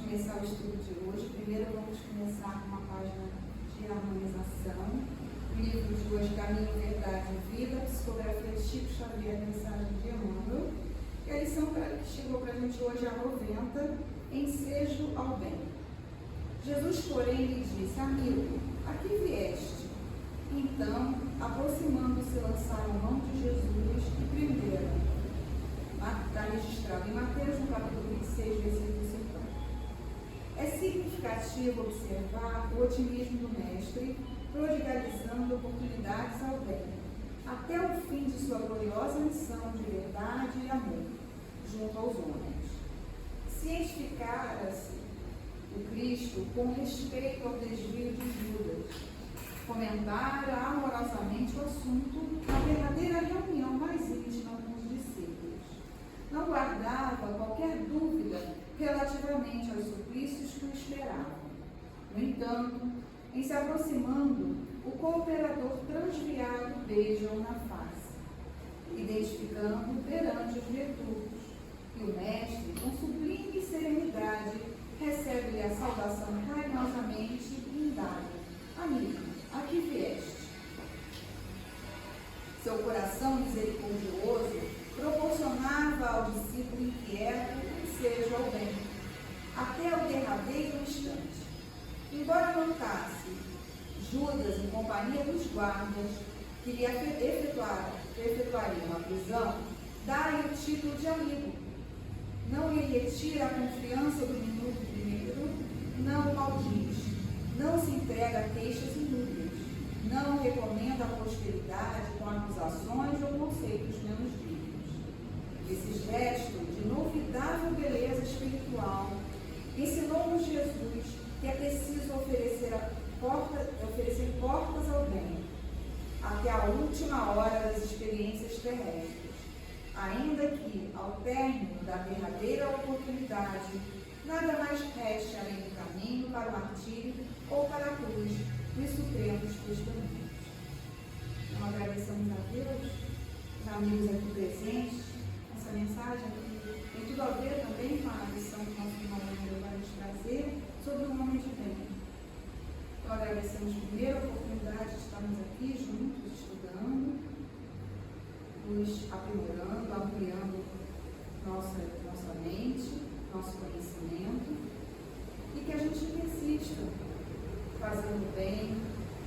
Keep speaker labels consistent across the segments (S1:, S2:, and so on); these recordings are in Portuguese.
S1: começar o estudo de hoje. Primeiro vamos começar com uma página de harmonização. O livro de hoje, Caminho, Verdade e Vida, psicografia de Chico Xavier, mensagem de Emmanuel. E a lição que chegou para a gente hoje é a 90, Ensejo ao Bem. Jesus, porém, lhe disse: amigo, a que vieste? Então, aproximando-se, lançaram mão de Jesus e prenderam. Está registrado em Mateus, no capítulo 26, versículo 50. É significativo observar o otimismo do Mestre, prodigalizando oportunidades ao bem, até o fim de sua gloriosa missão de verdade e amor, junto aos homens. Cientificara-se o Cristo com respeito ao desvio de Judas, comentara amorosamente o assunto na verdadeira reunião mais íntima com os discípulos. Não guardava qualquer dúvida relativamente aos suplícios que o esperavam. No entanto, em se aproximando, o cooperador transviado beija-o na face, identificando perante os verdugos, e o mestre, com sublime serenidade, recebe-lhe a saudação carinhosamente e indaga: amigo, a que vieste? Seu coração misericordioso proporcionava ao discípulo inquieto ensejo ao bem, até o derradeiro instante. Embora notasse Judas, em companhia dos guardas, que lhe efetuariam a prisão, dá-lhe o título de amigo. Não lhe retira a confiança do minuto primeiro, não o maldiz, não se entrega a queixas inúteis, não recomenda a posteridade com acusações ou conceitos menos dignos. Esse gesto de inovidável beleza espiritual ensinou-nos Jesus que é preciso oferecer portas ao bem, até a última hora das experiências terrestres, ainda que, ao término da derradeira oportunidade, nada mais reste além do caminho para o martírio ou para a cruz dos supremos testemunhos. Então, agradecemos a Deus, os amigos aqui presentes. Essa mensagem aqui tem tudo a ver também com a lição que nosso irmão vai nos trazer sobre o homem de bem. Então, agradecemos primeiro a oportunidade de estarmos aqui juntos, estudando, nos aprimorando, ampliando nossa mente, nosso conhecimento, e que a gente persista fazendo bem,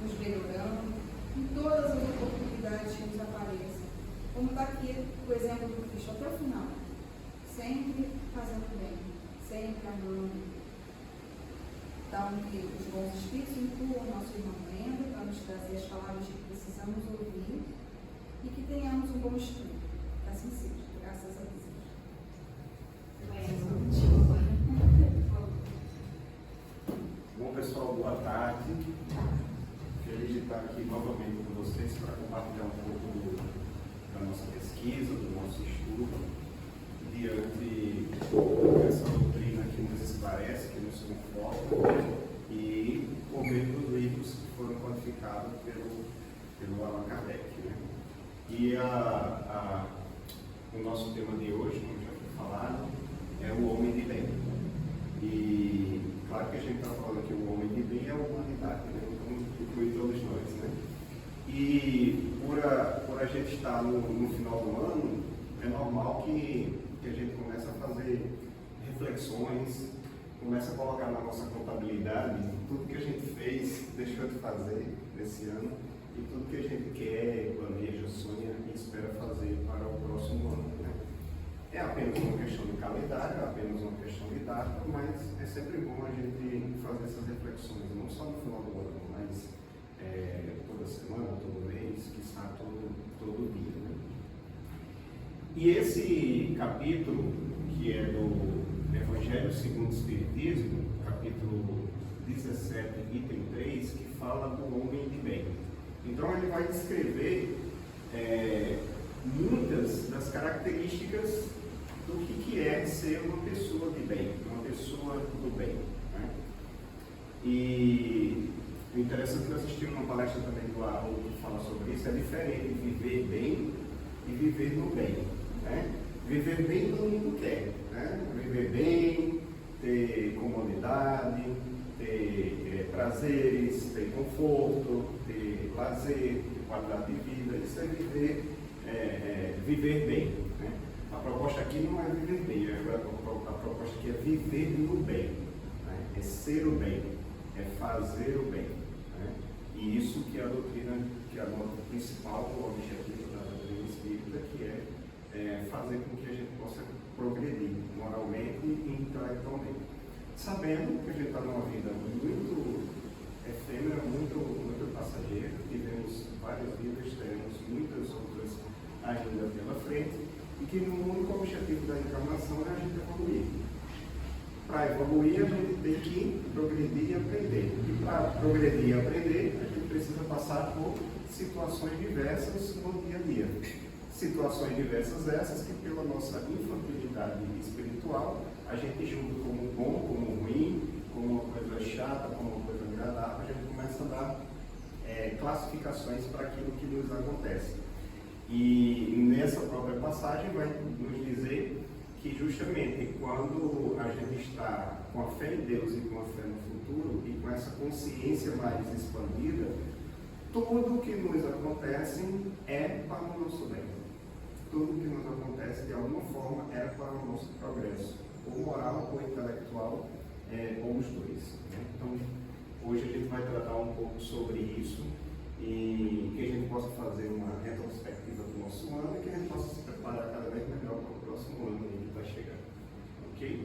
S1: nos melhorando em todas as oportunidades que nos apareçam. Como está aqui o exemplo do Cristo até o final, sempre fazendo bem, sempre amando. Então, que os bons espíritos incluam o nosso irmão Lendo para nos trazer as palavras que precisamos ouvir e que tenhamos um bom estudo. Assim seja, graças a Deus.
S2: Bom, pessoal, boa tarde. Feliz de estar aqui novamente com vocês para compartilhar um pouco da nossa pesquisa, do nosso estudo, diante dessa doutrina que nos esclarece, que nos conforta, e por meio dos livros que foram codificados pelo Allan Kardec, né? E o nosso tema de hoje, como já foi falado, é o homem de bem. E claro que a gente está falando aqui, o homem de bem é a humanidade, né? Então inclui todos nós, né? E por a gente estar no final do ano, é normal que a gente comece a fazer reflexões, começa a colocar na nossa contabilidade tudo que a gente fez, deixou de fazer nesse ano, e tudo que a gente quer, planeja, sonha e espera fazer para o próximo ano, né? É apenas uma questão de calendário, é apenas uma questão de data, mas é sempre bom a gente fazer essas reflexões, não só no final do ano, mas toda semana, todo mês, quiçá todo dia, né? E esse capítulo, que é do Evangelho segundo o Espiritismo, capítulo 17, item 3, que fala do homem de bem. Então ele vai descrever muitas das características do que é ser uma pessoa de bem, uma pessoa do bem, né? E o interessante é que eu assisti uma palestra também do Haroldo que fala sobre isso, é diferente viver bem e viver no bem, né? Viver bem todo mundo quer, né? Viver bem, ter comodidade, ter prazeres, ter conforto, ter lazer, ter qualidade de vida. Isso é viver bem. Né? A proposta aqui não é viver bem, a proposta aqui é viver no bem. Né? É ser o bem, é fazer o bem. Né? E isso que é a doutrina, que é a nota principal, o objetivo da doutrina espírita, que é fazer com que a gente possa progredir moralmente e intelectualmente. Sabendo que a gente está numa vida muito efêmera, muito passageira, tivemos várias vidas, teremos muitas outras ainda pela frente, e que no único objetivo da encarnação é a gente evoluir. Para evoluir, a gente tem que progredir e aprender. E para progredir e aprender, a gente precisa passar por situações diversas no dia a dia. Situações diversas essas que, pela nossa infantilidade espiritual, a gente julga como bom, como ruim, como uma coisa chata, como uma coisa agradável, a gente começa a dar classificações para aquilo que nos acontece. E nessa própria passagem vai nos dizer que justamente quando a gente está com a fé em Deus e com a fé no futuro e com essa consciência mais expandida, tudo que nos acontece é para o nosso bem. Tudo que nos acontece de alguma forma é para o nosso progresso, ou moral, ou intelectual, ou os dois. Né? Então, hoje a gente vai tratar um pouco sobre isso e que a gente possa fazer uma retrospectiva do nosso ano e que a gente possa se preparar cada vez melhor para o próximo ano que está chegando. Ok?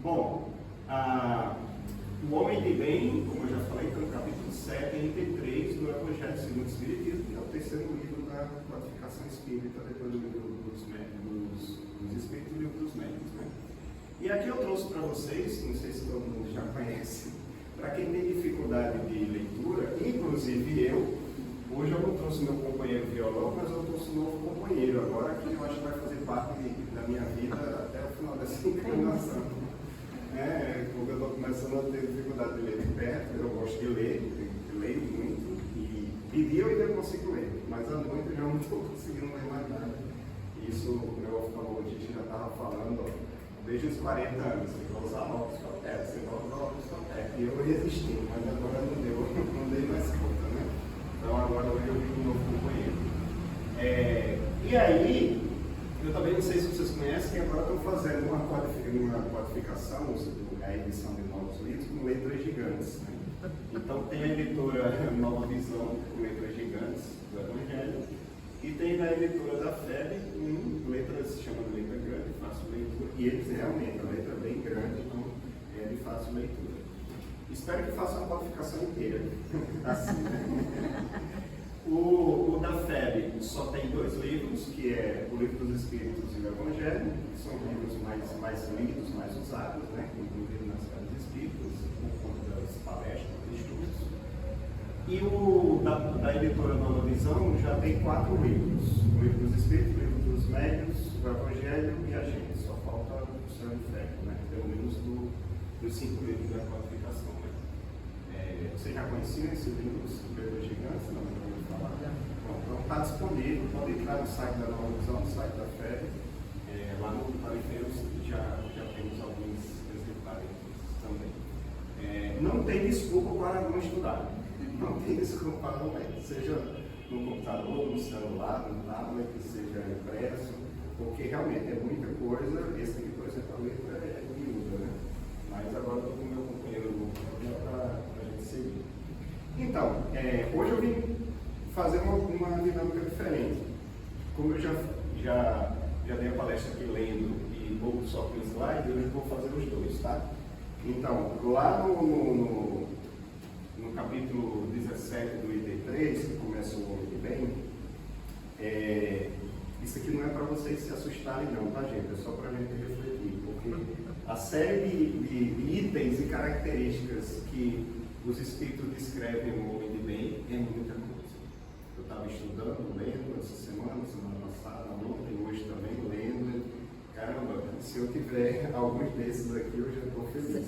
S2: Bom, o Homem de Bem, como eu já falei, está no capítulo 7, item 3 do Evangelho segundo o Espiritismo, que é o terceiro livro da Codificação Espírita, depois do livro dos Espíritos e do livro dos Médiuns. Né? E aqui eu trouxe para vocês, não sei se todo mundo já conhece, para quem tem dificuldade de leitura, inclusive eu, hoje eu não trouxe meu companheiro violão, mas eu trouxe um novo companheiro agora, que eu acho que vai fazer parte da minha vida até o final dessa encarnação. Porque eu estou começando a ter dificuldade de ler de perto, eu gosto de ler, eu leio muito, e de dia eu ainda consigo ler, mas à noite eu já não estou conseguindo ler mais nada. Isso o meu oftalmologista já estava falando, desde os 40 anos, você vai usar óculos para perto, você vai usar óculos para perto. E eu resisti, mas agora não deu, não dei mais conta, né? Então agora hoje eu vi um novo companheiro. E aí, eu também não sei se vocês conhecem, que agora estão fazendo uma codificação, a edição de novos livros, com letras gigantes. Né? Então tem a editora Nova Visão, com letras gigantes do Evangelho, e tem a editora da FEB, com letras, chama de letra grande, fácil leitura, e eles realmente, a letra é bem grande, então é de fácil leitura. Espero que façam a codificação inteira, assim, né? O da FEB só tem 2 livros, que é o Livro dos Espíritos e o Evangelho, que são livros mais lidos, mais usados, né? Inclusive nas casas espíritas, por conta das palestras, dos estudos. E o da editora Nova Visão já tem 4 livros: o Livro dos Espíritos, o Livro dos Médiuns, o Evangelho e a gente. Só falta o Céu e o Inferno, né? Pelo menos dos 5 livros da codificação. Né? Vocês já conheciam esses livros, Letras Gigantes? Não vou falar. Bom, então está disponível, pode entrar no site da Nova Visão, no site da FEB. Lá no Tarifeiros já temos alguns exemplares também. Não tem desculpa para não estudar. Não tem desculpa para não ler, seja no computador, no celular, no tablet, seja impresso, porque realmente é muita coisa. Esse aqui, por exemplo, a letra é miúda, né? Mas agora estou com o meu companheiro para a gente seguir. Então, hoje eu vim fazer uma dinâmica diferente. Como eu já dei a palestra aqui lendo e vou só com o slide, eu vou fazer os dois, tá? Então, lá no capítulo 17 do item 3, que começa o Homem de Bem, isso aqui não é para vocês se assustarem não, tá gente? É só para a gente refletir, porque a série de itens e características que os Espíritos descrevem no Homem de Bem é muita coisa. Eu estava estudando, lendo essa semana passada, ontem, hoje também, lendo. Caramba, se eu tiver alguns desses aqui, eu já estou feliz.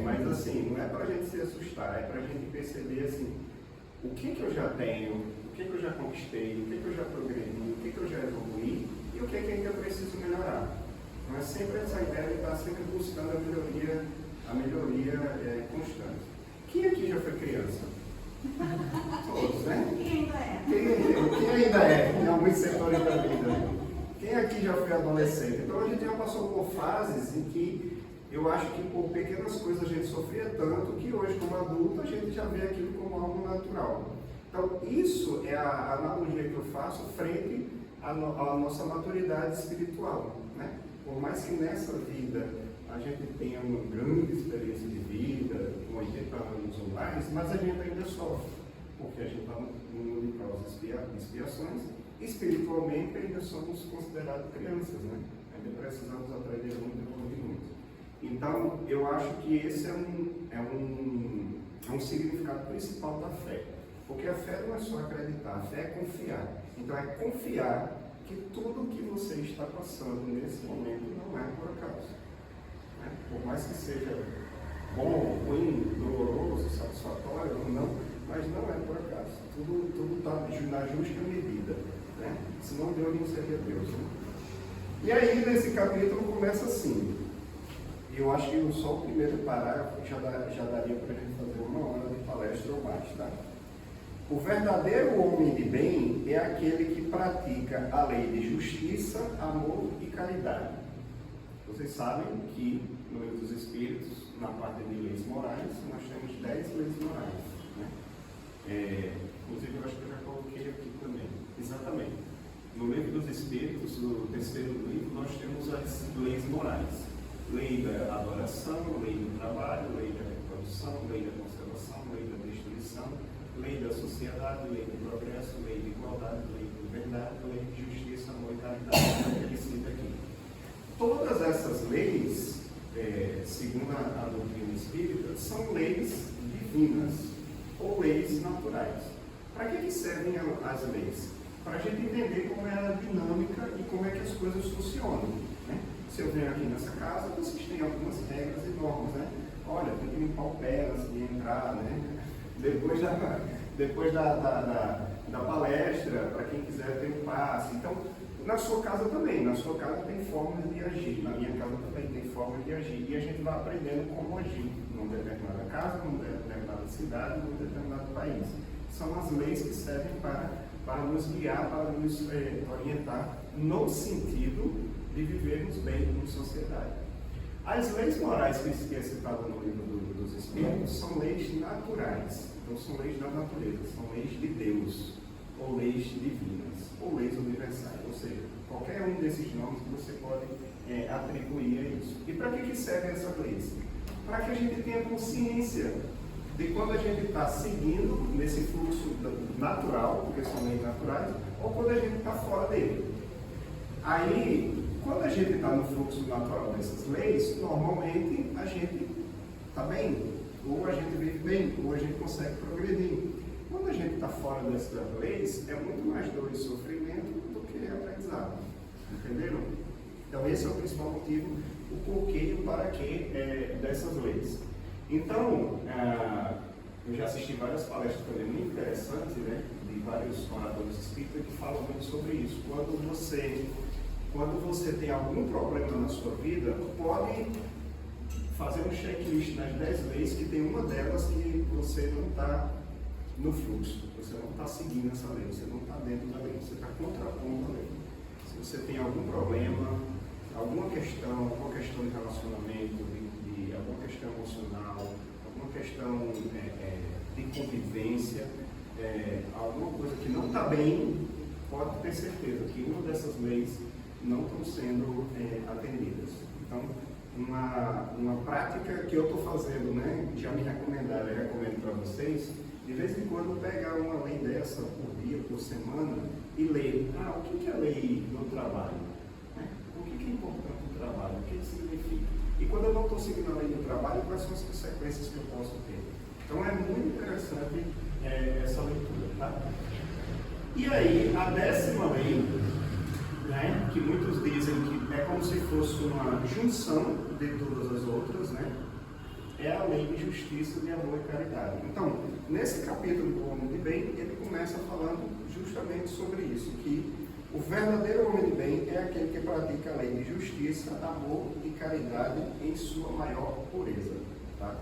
S2: Mas assim, não é para a gente se assustar, é para a gente perceber assim, o que eu já tenho, o que eu já conquistei, o que eu já progredi, o que eu já evoluí e o que ainda preciso melhorar. Então é sempre essa ideia de estar sempre buscando a melhoria constante. Quem aqui já foi criança? Todos, né?
S1: Quem ainda é?
S2: Quem ainda é, em alguns setores da vida? Quem aqui já foi adolescente? Então a gente já passou por fases em que eu acho que por pequenas coisas a gente sofria tanto que hoje, como adulto, a gente já vê aquilo como algo natural. Então isso é a analogia que eu faço frente à nossa maturidade espiritual, né? Por mais que nessa vida a gente tenha uma grande experiência de vida, com 80 anos ou mais, mas a gente ainda sofre, porque a gente está no mundo de provas e expiações, espiritualmente ainda somos considerados crianças, né? Ainda precisamos aprender muito e evoluir muito. Então, eu acho que esse é um significado principal da fé, porque a fé não é só acreditar, a fé é confiar. Então, é confiar que tudo que você está passando nesse momento não é por acaso. Por mais que seja bom, ruim, doloroso, satisfatório ou não, mas não é por acaso. Tudo está na justa medida, né? Senão Deus não seria Deus, né? E aí, nesse capítulo, começa assim. Eu acho que só o primeiro parágrafo já daria para a gente fazer 1 hora de palestra ou mais, tá? O verdadeiro homem de bem é aquele que pratica a lei de justiça, amor e caridade. Vocês sabem que no Livro dos Espíritos, na parte de leis morais, nós temos 10 leis morais, né? Inclusive, eu acho que eu já coloquei aqui também. Exatamente. No Livro dos Espíritos, no terceiro livro, nós temos as leis morais. Lei da adoração, lei do trabalho, lei da reprodução, lei da conservação, lei da destruição, lei da sociedade, lei do progresso, lei de igualdade, lei de liberdade, lei de justiça, amor e caridade, que ele cita aqui. Todas essas leis, segundo a doutrina espírita, são leis divinas ou leis naturais. Para que servem as leis? Para a gente entender como é a dinâmica e como é que as coisas funcionam, né? Se eu venho aqui nessa casa, vocês têm algumas regras e normas, né? Olha, tem que limpar o pé antes de entrar, né? Depois da palestra, para quem quiser ter um passe. Então, na sua casa também, na sua casa tem formas de agir, na minha casa também tem formas de agir, e a gente vai aprendendo como agir numa determinada casa, numa determinada cidade, num determinado país. São as leis que servem para nos guiar, para nos orientar no sentido de vivermos bem como sociedade. As leis morais que é citado no Livro dos Espíritos são leis naturais, então são leis da natureza, são leis de Deus, ou leis divinas, ou leis universais, ou seja, qualquer um desses nomes que você pode atribuir a isso. E para que servem essas leis? Para que a gente tenha consciência de quando a gente está seguindo nesse fluxo natural, porque são leis naturais, ou quando a gente está fora dele. Aí, quando a gente está no fluxo natural dessas leis, normalmente a gente está bem, ou a gente vive bem, ou a gente consegue progredir. Quando a gente está fora dessas leis, é muito mais dor e sofrimento do que aprendizado. Entenderam? Então, esse é o principal motivo, o porquê e o para quê dessas leis. Então, eu já assisti várias palestras também muito interessantes, né, de vários oradores espíritas que falam muito sobre isso. Quando você tem algum problema na sua vida, pode fazer um checklist nas 10 leis, que tem uma delas que você não está no fluxo, você não está seguindo essa lei, você não está dentro da lei, você está contrapondo a lei. Se você tem algum problema, alguma questão de relacionamento, de alguma questão emocional, alguma questão de convivência, alguma coisa que não está bem, pode ter certeza que uma dessas leis não estão sendo atendidas. Então, uma prática que eu estou fazendo, né, já me recomendaram, eu recomendo para vocês, de vez em quando pegar uma lei dessa por dia, por semana, e ler, o que é a lei do trabalho? O que é importante do trabalho? O que significa? E quando eu não estou seguindo a lei do trabalho, quais são as consequências que eu posso ter? Então é muito interessante essa leitura, tá? E aí, a 10ª lei, né, que muitos dizem que é como se fosse uma junção de todas as outras, né, é a lei de justiça, de amor e caridade. Então, nesse capítulo do Homem de Bem, ele começa falando justamente sobre isso, que O verdadeiro homem de bem é aquele que pratica a lei de justiça, amor e caridade em sua maior pureza. Tá?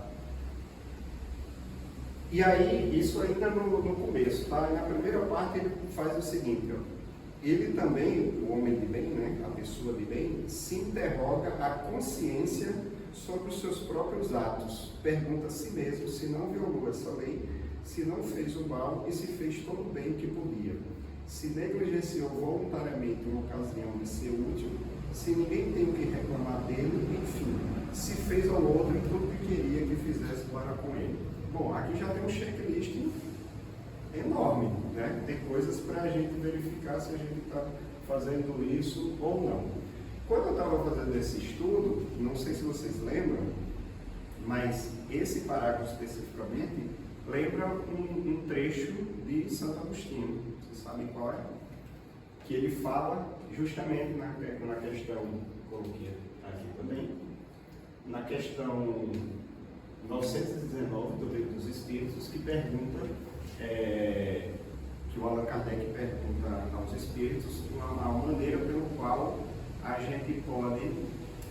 S2: E aí, isso ainda no começo, tá? Na primeira parte ele faz o seguinte, ó. Ele também, o homem de bem, né, a pessoa de bem, se interroga a consciência sobre os seus próprios atos. Pergunta a si mesmo se não violou essa lei, se não fez o mal e se fez todo o bem que podia. Se negligenciou voluntariamente uma ocasião de ser útil, se ninguém tem o que reclamar dele, enfim, se fez ao outro tudo o que queria que fizesse para com ele. Bom, aqui já tem um checklist enorme, né? Tem coisas para a gente verificar se a gente está fazendo isso ou não. Quando eu estava fazendo esse estudo, não sei se vocês lembram, mas esse parágrafo especificamente lembra um trecho de Santo Agostinho. Vocês sabem qual é? Que ele fala justamente na questão, coloquei aqui também, na questão 919 do Livro dos Espíritos, que pergunta, que o Allan Kardec pergunta aos Espíritos, a maneira pelo qual a gente pode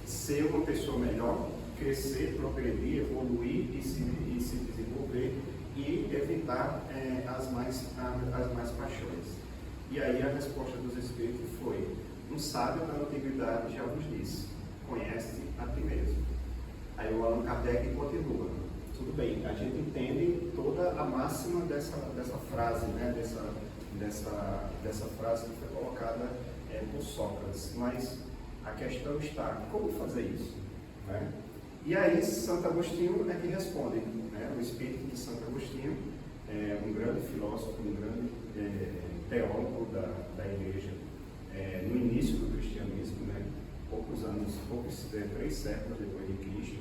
S2: ser uma pessoa melhor, crescer, progredir, evoluir e se desenvolver e evitar as mais paixões. E aí a resposta dos Espíritos foi: um sábio da antiguidade já vos disse, conhece a ti mesmo. Aí o Allan Kardec continua. Tudo bem, a gente entende toda a máxima dessa frase, né? dessa frase que foi colocada por Sócrates, mas a questão está, como fazer isso? Né? E aí Santo Agostinho é que responde, né? O espírito de Santo Agostinho, um grande filósofo, um grande teólogo da igreja, no início do cristianismo, né? Poucos 3 séculos depois de Cristo,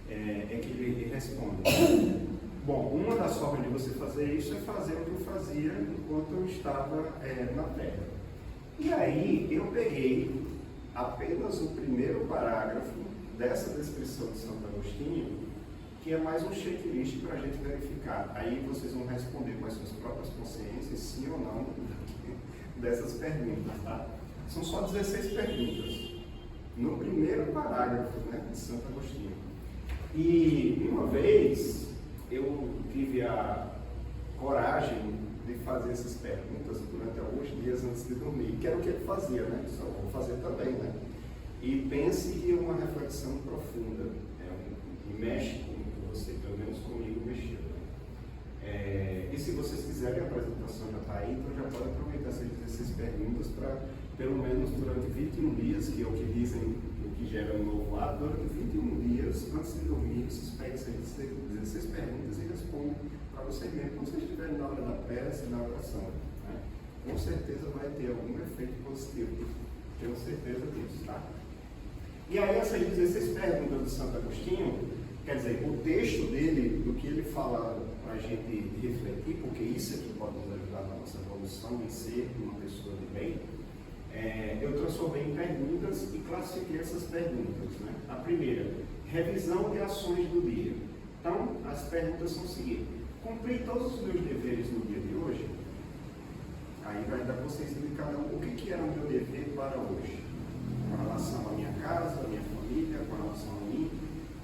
S2: é que ele responde. Bom, uma das formas de você fazer isso é fazer o que eu fazia enquanto eu estava na Terra. E aí eu peguei apenas o primeiro parágrafo dessa descrição de Santo Agostinho, que é mais um checklist para a gente verificar. Aí vocês vão responder com as suas próprias consciências, sim ou não, dessas perguntas, tá? São só 16 perguntas. No primeiro parágrafo, né, de Santo Agostinho. E uma vez eu tive a coragem de fazer essas perguntas durante alguns dias antes de dormir, que era o que ele fazia, né? Só vou fazer também, né? E pense em uma reflexão profunda, e mexe com você, pelo menos comigo mexeu. E se vocês quiserem, a apresentação já está aí, então já pode aproveitar essas 16 perguntas para, pelo menos durante 21 dias, que é o que dizem, o que gera um novo hábito, durante 21 dias, antes de dormir, vocês pegam essas 16 perguntas e respondem para vocês mesmos, quando vocês estiverem na hora da prece e na oração. Né? Com certeza vai ter algum efeito positivo, tenho certeza disso, tá? E aí essas 16 perguntas de Santo Agostinho, quer dizer, o texto dele, do que ele fala para a gente refletir, porque isso é que pode nos ajudar na nossa evolução em ser uma pessoa de bem, eu transformei em perguntas e classifiquei essas perguntas. Né? A primeira, revisão de ações do dia. Então, as perguntas são o seguinte: cumpri todos os meus deveres no dia de hoje? Aí vai dar consciência de cada um. O que era o meu dever para hoje? Com relação à minha casa, à minha família, com relação a mim,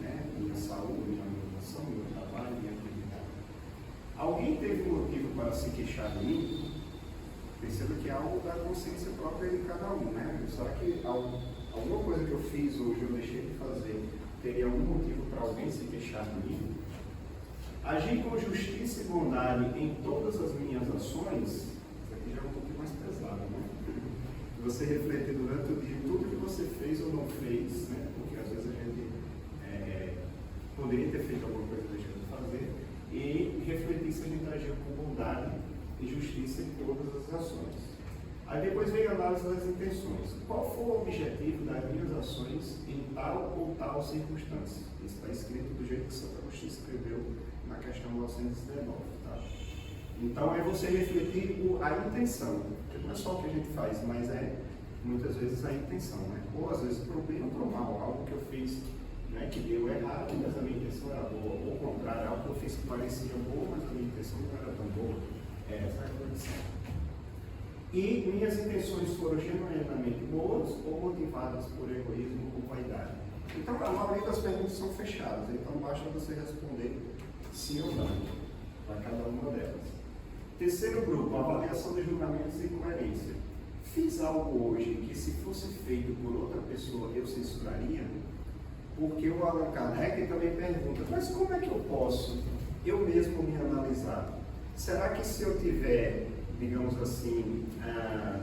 S2: né? Minha saúde, minha alimentação, meu trabalho, minha atividade. Alguém teve um motivo para se queixar de mim? Perceba que é algo da consciência própria de cada um, né? Será que alguma coisa que eu fiz hoje, eu deixei de fazer, teria algum motivo para alguém se queixar de mim? Agir com justiça e bondade em todas as minhas ações, isso aqui já é um pouquinho mais pesado, né? Você refletir durante o dia tudo que você fez ou não fez, né? Porque às vezes a gente poderia ter feito alguma coisa que deixou de fazer, e refletir se a gente agiu com bondade e justiça em todas as ações. Aí depois vem a análise das intenções. Qual foi o objetivo das minhas ações em tal ou tal circunstância? Isso está escrito do jeito que Santo Agostinho escreveu na questão 919. Tá? Então é você refletir a intenção, porque não é só o que a gente faz, mas muitas vezes a intenção, né? Ou às vezes pro bem ou pro mal, algo que eu fiz, né, que deu errado, mas a minha intenção era boa, ou ao contrário, algo que eu fiz que parecia boa, mas a minha intenção não era tão boa. Essa é a condição. e minhas intenções foram genuinamente boas ou motivadas por egoísmo ou vaidade. Então, a maioria das perguntas são fechadas, então basta você responder sim ou não para cada uma delas. Terceiro grupo, avaliação de julgamentos e coerência. Fiz algo hoje que, se fosse feito por outra pessoa, eu censuraria? Porque o Allan Kardec também pergunta, mas como é que eu posso eu mesmo me analisar? Será que se eu tiver, digamos assim,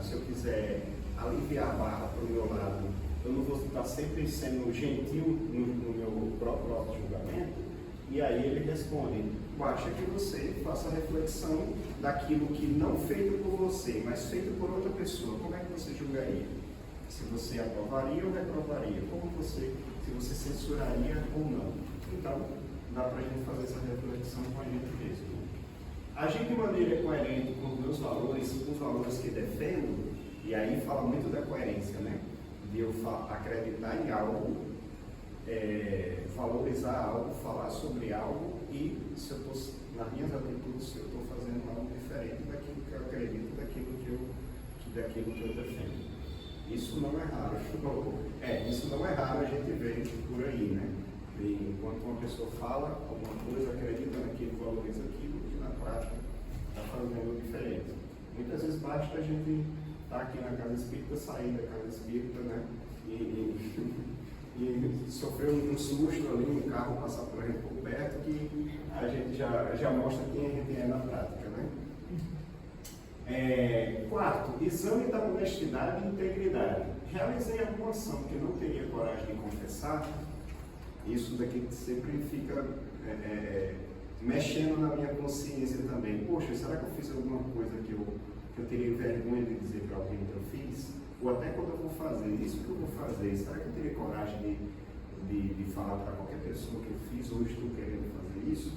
S2: se eu quiser aliviar a barra para o meu lado, eu não vou estar sempre sendo gentil no meu próprio julgamento? E aí ele responde, basta que você faça a reflexão daquilo que não feito por você, mas feito por outra pessoa. Como é que você julgaria? Se você aprovaria ou reprovaria? Se você censuraria ou não? Então, dá para a gente fazer essa reflexão com a gente mesmo. Agir de maneira coerente com os meus valores, com os valores que defendo, e aí fala muito da coerência, né? De eu acreditar em algo, valorizar algo, falar sobre algo, e se eu estou, nas minhas atitudes, se eu estou fazendo algo diferente daquilo que eu acredito, daquilo que eu defendo. Isso não é raro. Isso não é raro, a gente vê por aí, né? E enquanto uma pessoa fala alguma coisa, acredita naquilo, valoriza aquilo, que na prática está fazendo diferente. Muitas vezes basta a gente estar aqui na casa espírita, sair da casa espírita, né? E sofrer um susto ali, um carro passar por a gente por perto, que a gente já mostra quem a gente é na prática, né? Quarto, exame da honestidade e integridade. Realizei alguma ação que não teria coragem de confessar. Isso daqui sempre fica mexendo na minha consciência também. Poxa, será que eu fiz alguma coisa que eu teria vergonha de dizer para alguém que eu fiz? Ou até quando eu vou fazer isso que eu vou fazer, será que eu teria coragem de falar para qualquer pessoa que eu fiz ou estou querendo fazer isso?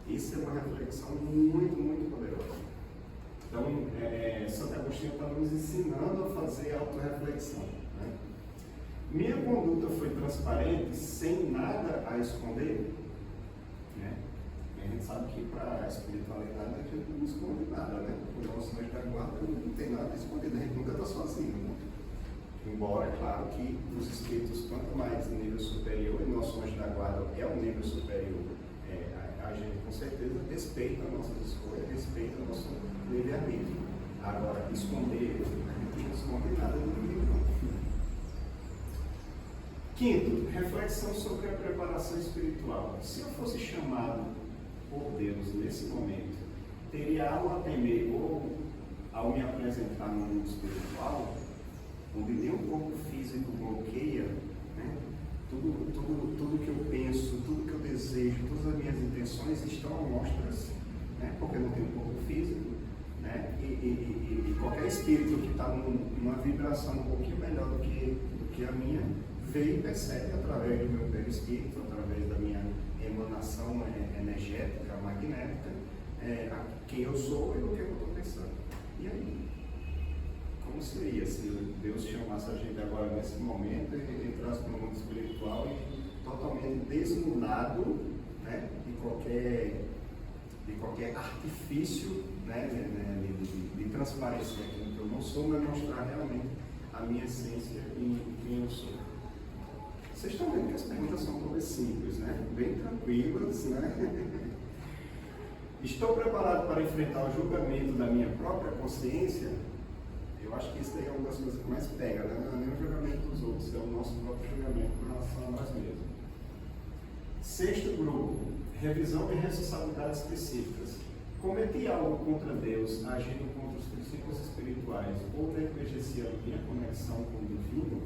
S2: Isso é uma reflexão muito, muito poderosa. Então, Santo Agostinho está nos ensinando a fazer autorreflexão, né? Minha conduta foi transparente, sem nada a esconder, né? E a gente sabe que para a espiritualidade a gente não esconde nada, né? O nosso anjo da guarda não tem nada a esconder, a gente nunca está sozinho, né? Embora, é claro, que os espíritos, quanto mais nível superior, e nosso anjo da guarda é um nível superior, a gente com certeza respeita as nossas escolhas, respeita o nosso livre-arbítrio. Agora, esconder, a gente não esconde nada do ninguém. Quinto, reflexão sobre a preparação espiritual. Se eu fosse chamado por Deus nesse momento, teria algo a temer ou ao me apresentar no mundo espiritual, onde nenhum corpo físico bloqueia, né? Tudo que eu penso, tudo que eu desejo, todas as minhas intenções estão à mostras, né? Porque eu não tenho corpo físico, né? E qualquer espírito que está numa vibração um pouquinho melhor do que a minha, vê e percebe através do meu perispírito, através da minha emanação energética, magnética, quem eu sou e o que eu estou pensando. E aí? Como seria se Deus chamasse a gente agora nesse momento e entrasse no mundo espiritual e totalmente desnudado, né, de qualquer artifício, né, de transparecer aquilo que eu não sou, mas mostrar realmente a minha essência e quem eu sou? Vocês estão vendo que as perguntas são todas simples, né? Bem tranquilas, né? Estou preparado para enfrentar o julgamento da minha própria consciência? Eu acho que isso daí é uma das coisas que mais pega, né? Não é nem o julgamento dos outros, é o nosso próprio julgamento em relação a nós mesmos. Sexto grupo, revisão de responsabilidades específicas. Cometi algo contra Deus, agindo contra os princípios espirituais, ou negligenciando minha conexão com o divino?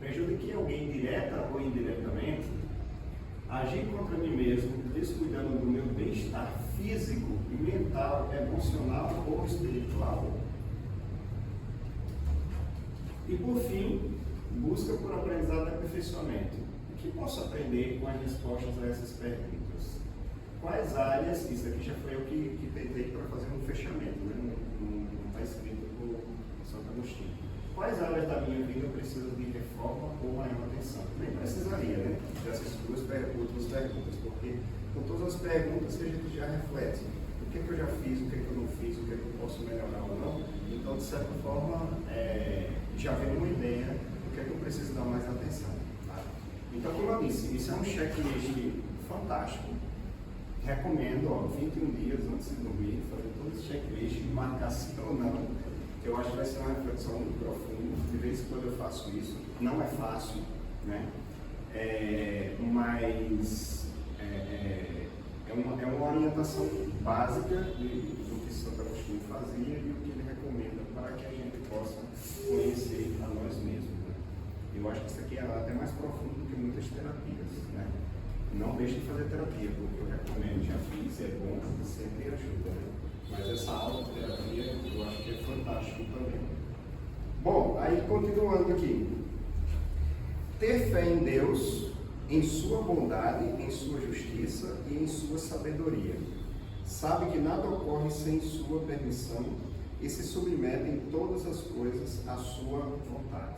S2: Prejudiquei alguém direta ou indiretamente? Agi contra mim mesmo, descuidando do meu bem-estar físico, mental, emocional ou espiritual? E por fim, busca por aprendizado e aperfeiçoamento. O que posso aprender com as respostas a essas perguntas? Quais áreas, isso aqui já foi eu que tentei para fazer um fechamento, né? Não está escrito por Santo Agostinho. Quais áreas da minha vida precisam de reforma ou maior atenção? Nem precisaria, né? Dessas duas perguntas, porque com todas as perguntas que a gente já reflete, o que é que eu já fiz, o que é que eu não fiz, o que é que eu posso melhorar de certa forma, já vem uma ideia do que é que eu preciso dar mais atenção. Tá? Então, como eu disse, isso é um checklist fantástico. Recomendo, 21 dias antes de dormir, fazer todo esse checklist, marcar sim ou não. Eu acho que vai ser uma reflexão muito profunda. De vez em quando eu faço isso. Não é fácil, né? Mas é uma orientação básica do que Santo Agostinho fazia e o que ele recomenda para que a gente possa conhecer a nós mesmos. Né? Eu acho que isso aqui é até mais profundo do que muitas terapias. Né? Não deixe de fazer terapia, porque eu recomendo, já fiz, é bom, sempre ajuda. Né? Mas essa aula de terapia eu acho que é fantástico também. Bom, aí continuando aqui. Ter fé em Deus, em sua bondade, em sua justiça e em sua sabedoria. Sabe que nada ocorre sem sua permissão e se submete em todas as coisas à sua vontade.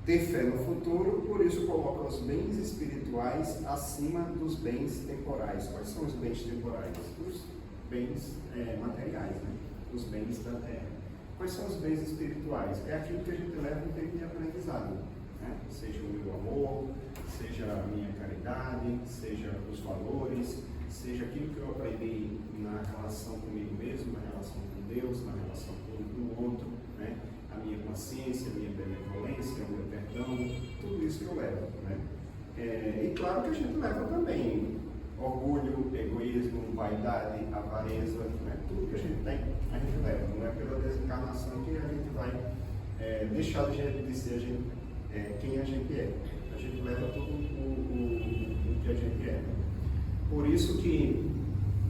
S2: Ter fé no futuro, por isso coloca os bens espirituais acima dos bens temporais. Quais são os bens temporais? Os bens materiais, né? Os bens da terra. Quais são os bens espirituais? É aquilo que a gente leva um tempo de aprendizado. Né? Seja o meu amor, seja a minha caridade, seja os valores, seja aquilo que eu aprendi na relação comigo mesmo, na relação com Deus, na relação com o outro, né? A minha consciência, a minha benevolência, o meu perdão, tudo isso que eu levo. Né? E claro que a gente leva também orgulho, egoísmo, vaidade, avareza, né? Tudo que a gente tem, a gente leva. Não é pela desencarnação que a gente vai deixar de ser quem a gente é. A gente leva tudo o que a gente é. Por isso que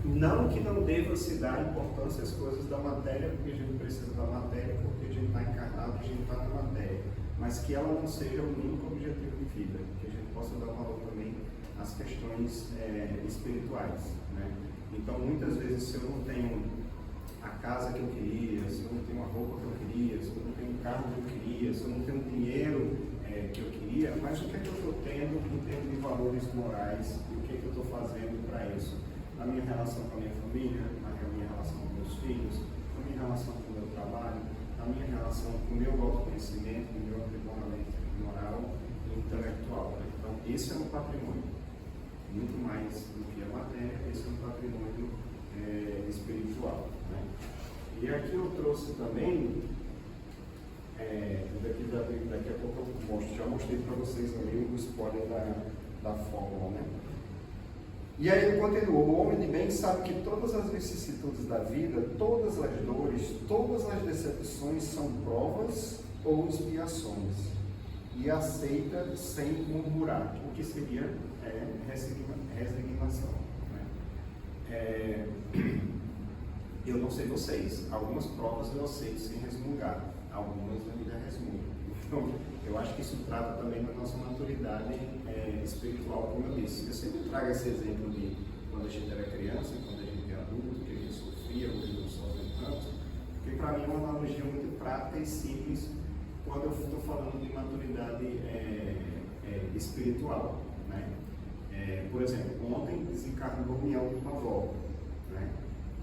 S2: não deva se dar importância às coisas da matéria, porque a gente precisa da matéria, porque a gente está encarnado e a gente está na matéria. Mas que ela não seja o único objetivo de vida, que a gente possa dar valor também às questões espirituais. Né? Então, muitas vezes, se eu não tenho a casa que eu queria, se eu não tenho a roupa que eu queria, se eu não tenho o carro que eu queria, se eu não tenho o dinheiro que eu queria, mas o que é que eu estou tendo em termos de valores morais e o que é que eu estou fazendo para isso? Na minha relação com a minha família, na minha relação com meus filhos, na minha relação com o meu trabalho, na minha relação com o meu autoconhecimento, com o meu aprimoramento moral e intelectual. Né? Então, esse é um patrimônio. Muito mais do que a matéria, esse é um patrimônio espiritual. Né? E aqui eu trouxe também, daqui a pouco eu mostro, já mostrei para vocês ali o spoiler da fórmula. Né? E aí ele continuou: o homem de bem sabe que todas as vicissitudes da vida, todas as dores, todas as decepções são provas ou expiações, e aceita sem murmurar, o que seria resignação. Né? Eu não sei vocês, algumas provas eu aceito sem resmungar, algumas eu ainda resmungo. Então, eu acho que isso trata também da nossa maturidade espiritual, como eu disse. Eu sempre trago esse exemplo de quando a gente era criança, quando a gente é adulto, que a gente sofria, hoje não sofre tanto, porque para mim é uma analogia muito prática e simples quando eu estou falando de maturidade espiritual. Né? Por exemplo, ontem desencarnou minha última avó. Né?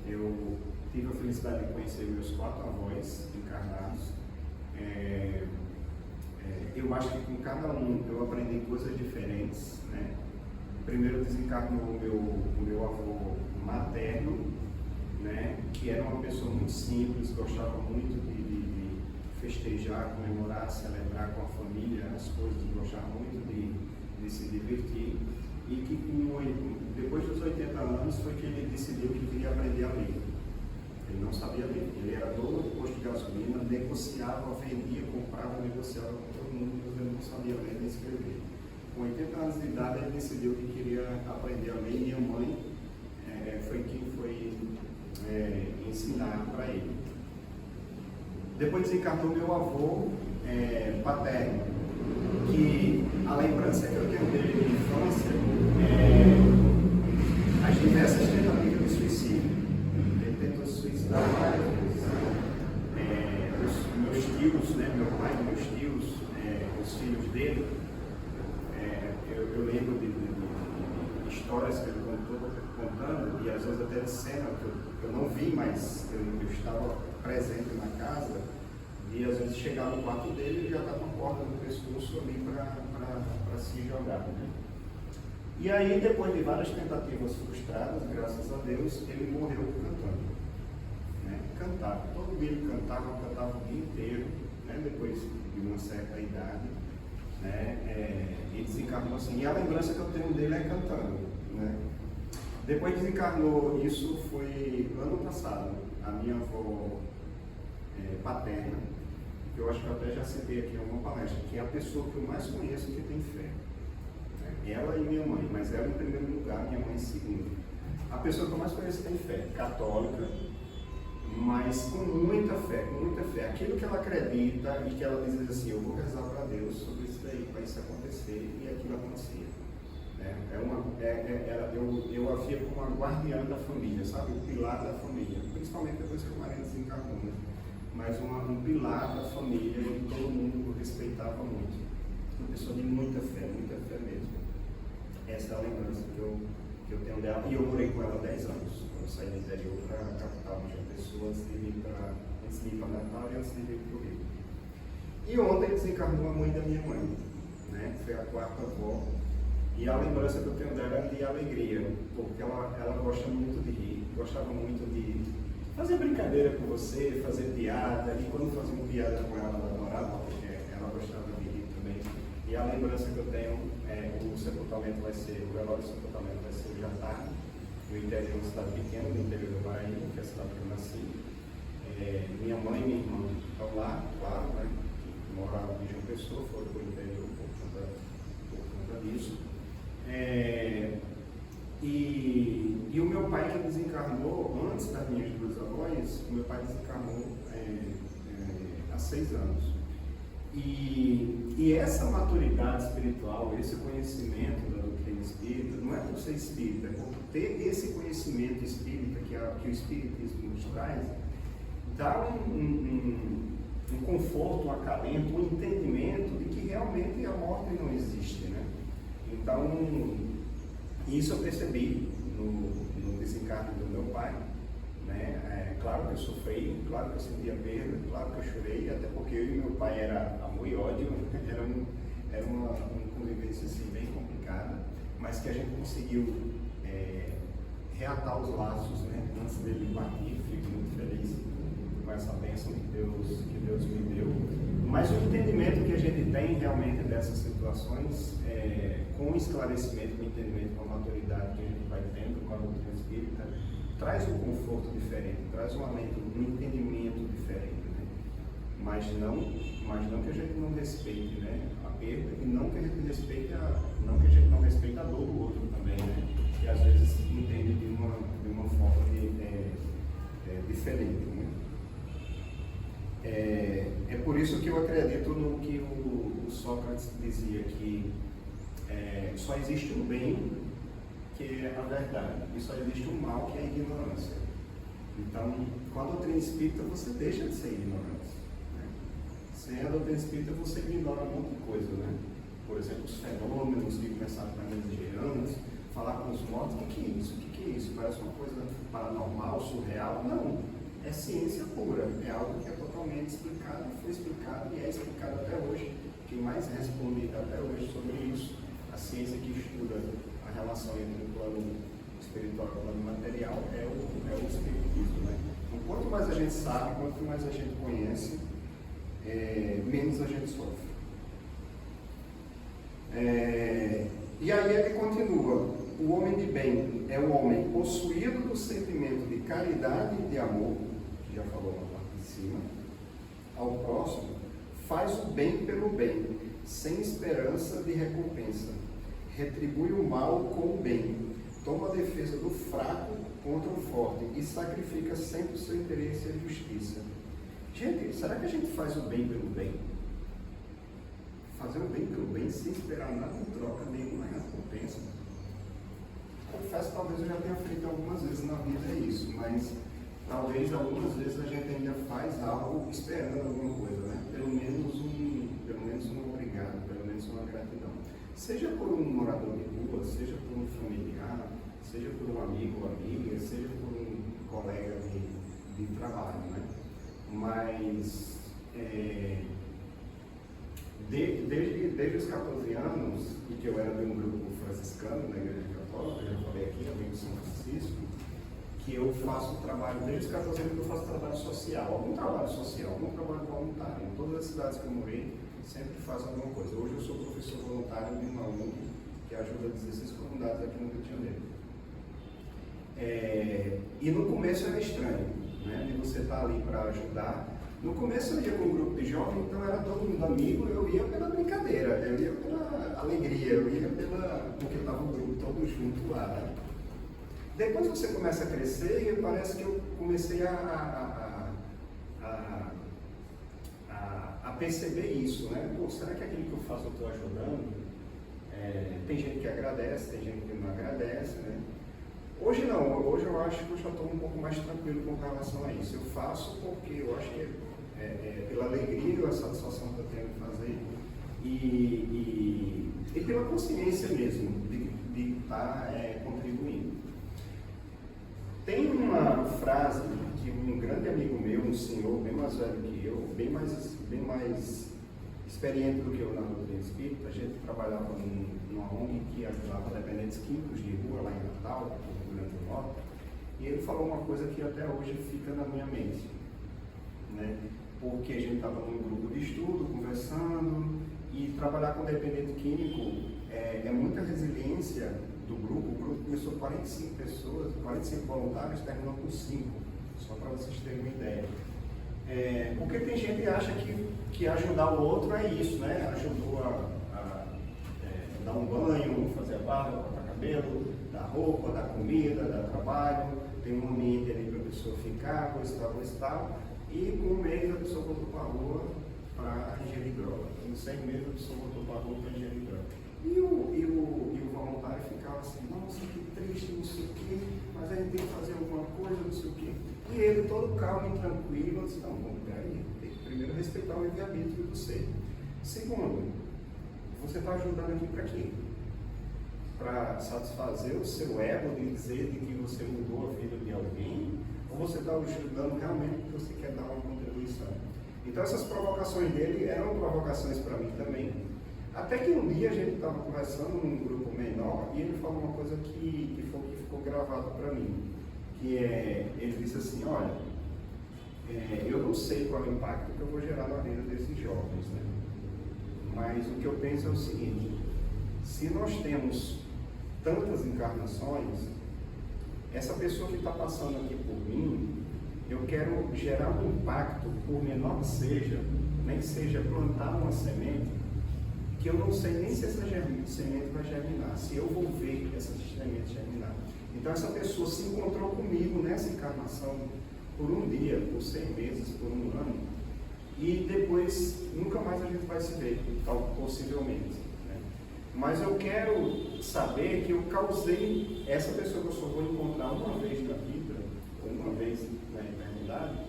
S2: Eu tive a felicidade de conhecer meus 4 avós encarnados. Eu acho que com cada um eu aprendi coisas diferentes. Né? Primeiro desencarnou o meu avô materno, né? Que era uma pessoa muito simples, gostava muito de festejar, comemorar, celebrar com a família as coisas, gostava muito de se divertir. E que depois dos 80 anos foi que ele decidiu que queria aprender a ler. Ele não sabia ler. Ele era dono do posto de gasolina, negociava, vendia, comprava, negociava com todo mundo, mas ele não sabia ler nem escrever. Com 80 anos de idade, ele decidiu que queria aprender a ler. Minha mãe foi quem foi ensinar para ele. Depois desencarnou meu avô paterno, que a lembrança que eu tenho dele de infância as diversas tentativas de suicídio. Ele tentou se suicidar várias vezes. Os meus tios, né, meu pai e meus tios, os filhos dele, eu lembro de histórias que ele contou, contando, e às vezes até de cena que
S3: eu não vi, mas eu estava presente na casa, e às vezes chegava no quarto dele e já estava com a corda no pescoço ali para se jogar, né? E aí, depois de várias tentativas frustradas, graças a Deus, ele morreu cantando, né? Cantava, todo dia ele cantava o dia inteiro, né? Depois de uma certa idade, né? E desencarnou assim. E a lembrança que eu tenho dele é cantando, né? Depois desencarnou, isso foi ano passado, a minha avó paterna, que eu acho que eu até já citei aqui em alguma palestra, que é a pessoa que eu mais conheço que tem fé. Ela e minha mãe, mas ela em primeiro lugar, minha mãe em segundo. A pessoa que eu mais conheço tem fé, católica, mas com muita fé, com muita fé. Aquilo que ela acredita e que ela diz assim, eu vou rezar para Deus sobre isso daí, para isso acontecer, e aquilo acontecia. Eu a via como uma guardiã da família, sabe? O pilar da família, principalmente depois que o marido desencarnou, né? Mas um pilar da família e todo mundo respeitava muito. Uma pessoa de muita fé mesmo. Essa é a lembrança que eu tenho dela. E eu morei com ela 10 anos. Eu saí do interior para a capital de João Pessoa antes de ir para Natal e antes de vir para o Rio. E ontem desencarnou a mãe da minha mãe, né? Foi a quarta avó. E a lembrança que eu tenho dela é de alegria, porque ela gosta muito de rir, gostava muito de fazer brincadeira com você, fazer piada. E quando fazia uma piada com ela adorava, porque ela gostava de rir também. E a lembrança que eu tenho o sepultamento vai ser, o velório do sepultamento vai ser hoje à tarde, no interior de uma cidade pequena, no interior do Bahia, que é a cidade que eu nasci. Minha mãe e minha irmã estão lá, claro, né, que moravam em João Pessoa, foram para o interior por conta disso. E o meu pai, que desencarnou antes das minhas duas avós, o meu pai desencarnou há 6 anos. E essa maturidade espiritual, esse conhecimento da doutrina espírita, não é por ser espírita, é por ter esse conhecimento espírita que o espiritismo nos traz, dá um conforto, um acalento, um entendimento de que realmente a morte não existe, né? Então, isso eu percebi no desencarne do meu pai, né? Claro que eu sofri, claro que eu sentia perda, claro que eu chorei, até porque eu e meu pai era amor e ódio, era uma convivência assim, bem complicada, mas que a gente conseguiu reatar os laços, né? Antes dele partir. Fico muito feliz com essa bênção que Deus me deu. Mas o entendimento que a gente tem realmente dessas situações, com o esclarecimento, com o entendimento, com a maturidade que a gente vai tendo com a doutrina espírita, traz um conforto diferente, traz um alento, um entendimento diferente, né? Mas não que a gente não respeite, né, a perda, e não que a gente não respeite a dor do outro também, né? Que às vezes entende de uma forma diferente, né? É por isso que eu acredito no que o Sócrates dizia, que só existe um bem, que é a verdade, e só existe um mal, que é a ignorância. Então, com a doutrina espírita, você deixa de ser ignorante, né? Sem a doutrina espírita, você ignora um monte de coisa, né? Por exemplo, os fenômenos que começaram com as geranas, falar com os mortos, o que é isso? O que é isso? Parece uma coisa paranormal, surreal? Não, é ciência pura, é algo que é totalmente explicado, foi explicado e é explicado até hoje. Quem mais responde até hoje sobre isso, a ciência que estuda a relação entre o plano espiritual e o plano material, é o espiritismo, né? Então, quanto mais a gente sabe, quanto mais a gente conhece, menos a gente sofre. E aí ele continua: o homem de bem é o homem possuído do sentimento de caridade e de amor, que já falou na parte de cima, ao próximo, faz o bem pelo bem, sem esperança de recompensa, retribui o mal com o bem, toma a defesa do fraco contra o forte e sacrifica sempre o seu interesse e a justiça. Gente, será que a gente faz o bem pelo bem? Fazer o bem pelo bem sem esperar nada em troca, nenhuma recompensa. Confesso que talvez eu já tenha feito algumas vezes na vida isso, mas talvez algumas vezes a gente ainda faz algo esperando alguma coisa, né? Pelo menos um obrigado, pelo menos uma gratidão. Seja por um morador de rua, seja por um familiar, seja por um amigo ou amiga, seja por colega de trabalho, né? Mas desde os 14 anos, e que eu era de um grupo franciscano na Igreja Católica, eu já falei aqui, amigo de São Francisco, que eu faço trabalho, desde os 14 anos que eu faço trabalho social, algum trabalho social, algum trabalho voluntário. Em todas as cidades que eu morei, sempre faço alguma coisa. Hoje eu sou professor voluntário de uma ONG que ajuda 16 comunidades aqui no Rio de Janeiro. E no começo era estranho, né? De você estar ali para ajudar. No começo eu ia com um grupo de jovens, então era todo mundo amigo, eu ia pela brincadeira, eu ia pela alegria, eu ia porque estava o grupo todo junto lá, né? Depois você começa a crescer e parece que eu comecei a perceber isso, né? Pô, será que aquilo que eu faço eu estou ajudando? Tem gente que agradece, tem gente que não agradece, né? Hoje não, hoje eu acho que eu já estou um pouco mais tranquilo com relação a isso. Eu faço porque eu acho que pela alegria e a satisfação que eu tenho de fazer e pela consciência mesmo de estar contribuindo. Tem uma frase que um grande amigo meu, um senhor bem mais velho que eu, bem mais experiente do que eu na doutrina espírita, a gente trabalhava numa ONG que ajudava dependentes químicos de rua lá em Natal, no Rio Grande do Norte, e ele falou uma coisa que até hoje fica na minha mente, né? Porque a gente estava num grupo de estudo, conversando, e trabalhar com dependente químico é muita resiliência do grupo. O grupo começou com 45 pessoas, 45 voluntários, terminou com 5, só para vocês terem uma ideia. Porque tem gente que acha que ajudar o outro é isso, né? Ajudou a dar um banho, fazer a barba, cortar cabelo, dar roupa, dar comida, dar trabalho, tem um ambiente ali para a pessoa ficar, coisa e tal, e com um mês a pessoa voltou para a rua para ingerir droga. Com 6 meses a pessoa voltou para a rua para ingerir droga. E o voluntário ficava assim, nossa, que triste, não sei o quê, mas a gente tem que fazer alguma coisa, não sei o quê. E ele, todo calmo e tranquilo, disse, não, bom, peraí, tem que primeiro respeitar o livre-arbítrio do ser. Segundo, você está ajudando aqui para quê? Para satisfazer o seu ego de dizer de que você mudou a vida de alguém? Ou você está ajudando realmente porque você quer dar uma contribuição? Então essas provocações dele eram provocações para mim também. Até que um dia a gente estava conversando num grupo menor e ele falou uma coisa que ficou gravado para mim. Ele disse assim, olha, eu não sei qual é o impacto que eu vou gerar na vida desses jovens, né? Mas o que eu penso é o seguinte, se nós temos tantas encarnações, essa pessoa que está passando aqui por mim, eu quero gerar um impacto, por menor que seja, nem que seja plantar uma semente, que eu não sei nem se essa semente vai germinar, se eu vou ver essa semente germinar. Então essa pessoa se encontrou comigo nessa encarnação por um dia, por 6 meses, por um ano, e depois nunca mais a gente vai se ver, possivelmente. Né? Mas eu quero saber que eu causei essa pessoa que eu só vou encontrar uma vez na vida, ou uma vez na eternidade,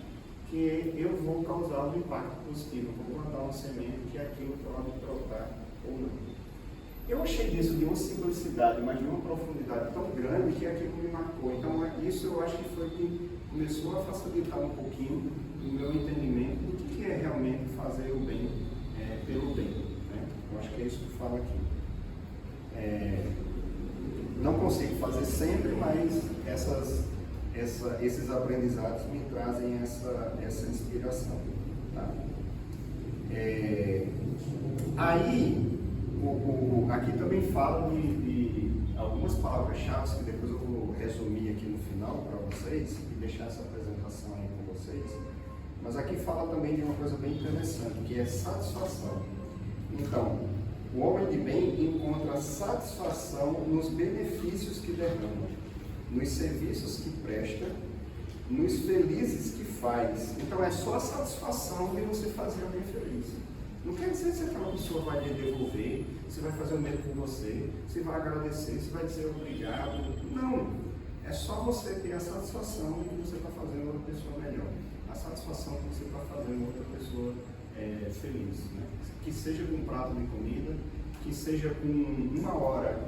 S3: que eu vou causar um impacto positivo, eu vou plantar uma semente que aquilo pode brotar ou não. Eu achei disso de uma simplicidade, mas de uma profundidade tão grande que aquilo me marcou. Então, isso eu acho que foi que começou a facilitar um pouquinho o meu entendimento do que é realmente fazer o bem pelo bem. Né? Eu acho que é isso que fala aqui. Não consigo fazer sempre, mas esses aprendizados me trazem essa inspiração. Tá? Aí, aqui também fala de algumas palavras-chave que depois eu vou resumir aqui no final para vocês e deixar essa apresentação aí com vocês. Mas aqui fala também de uma coisa bem interessante, que é satisfação. Então, o homem de bem encontra satisfação nos benefícios que derrama, nos serviços que presta, nos felizes que faz. Então, é só a satisfação de você fazer alguém feliz. Não quer dizer se aquela pessoa vai lhe devolver, se vai fazer o mesmo por você, se vai agradecer, se vai dizer obrigado. Não. É só você ter a satisfação de que você está fazendo outra pessoa melhor. A satisfação de que você está fazendo outra pessoa feliz. Né? Que seja com um prato de comida, que seja com 1 hora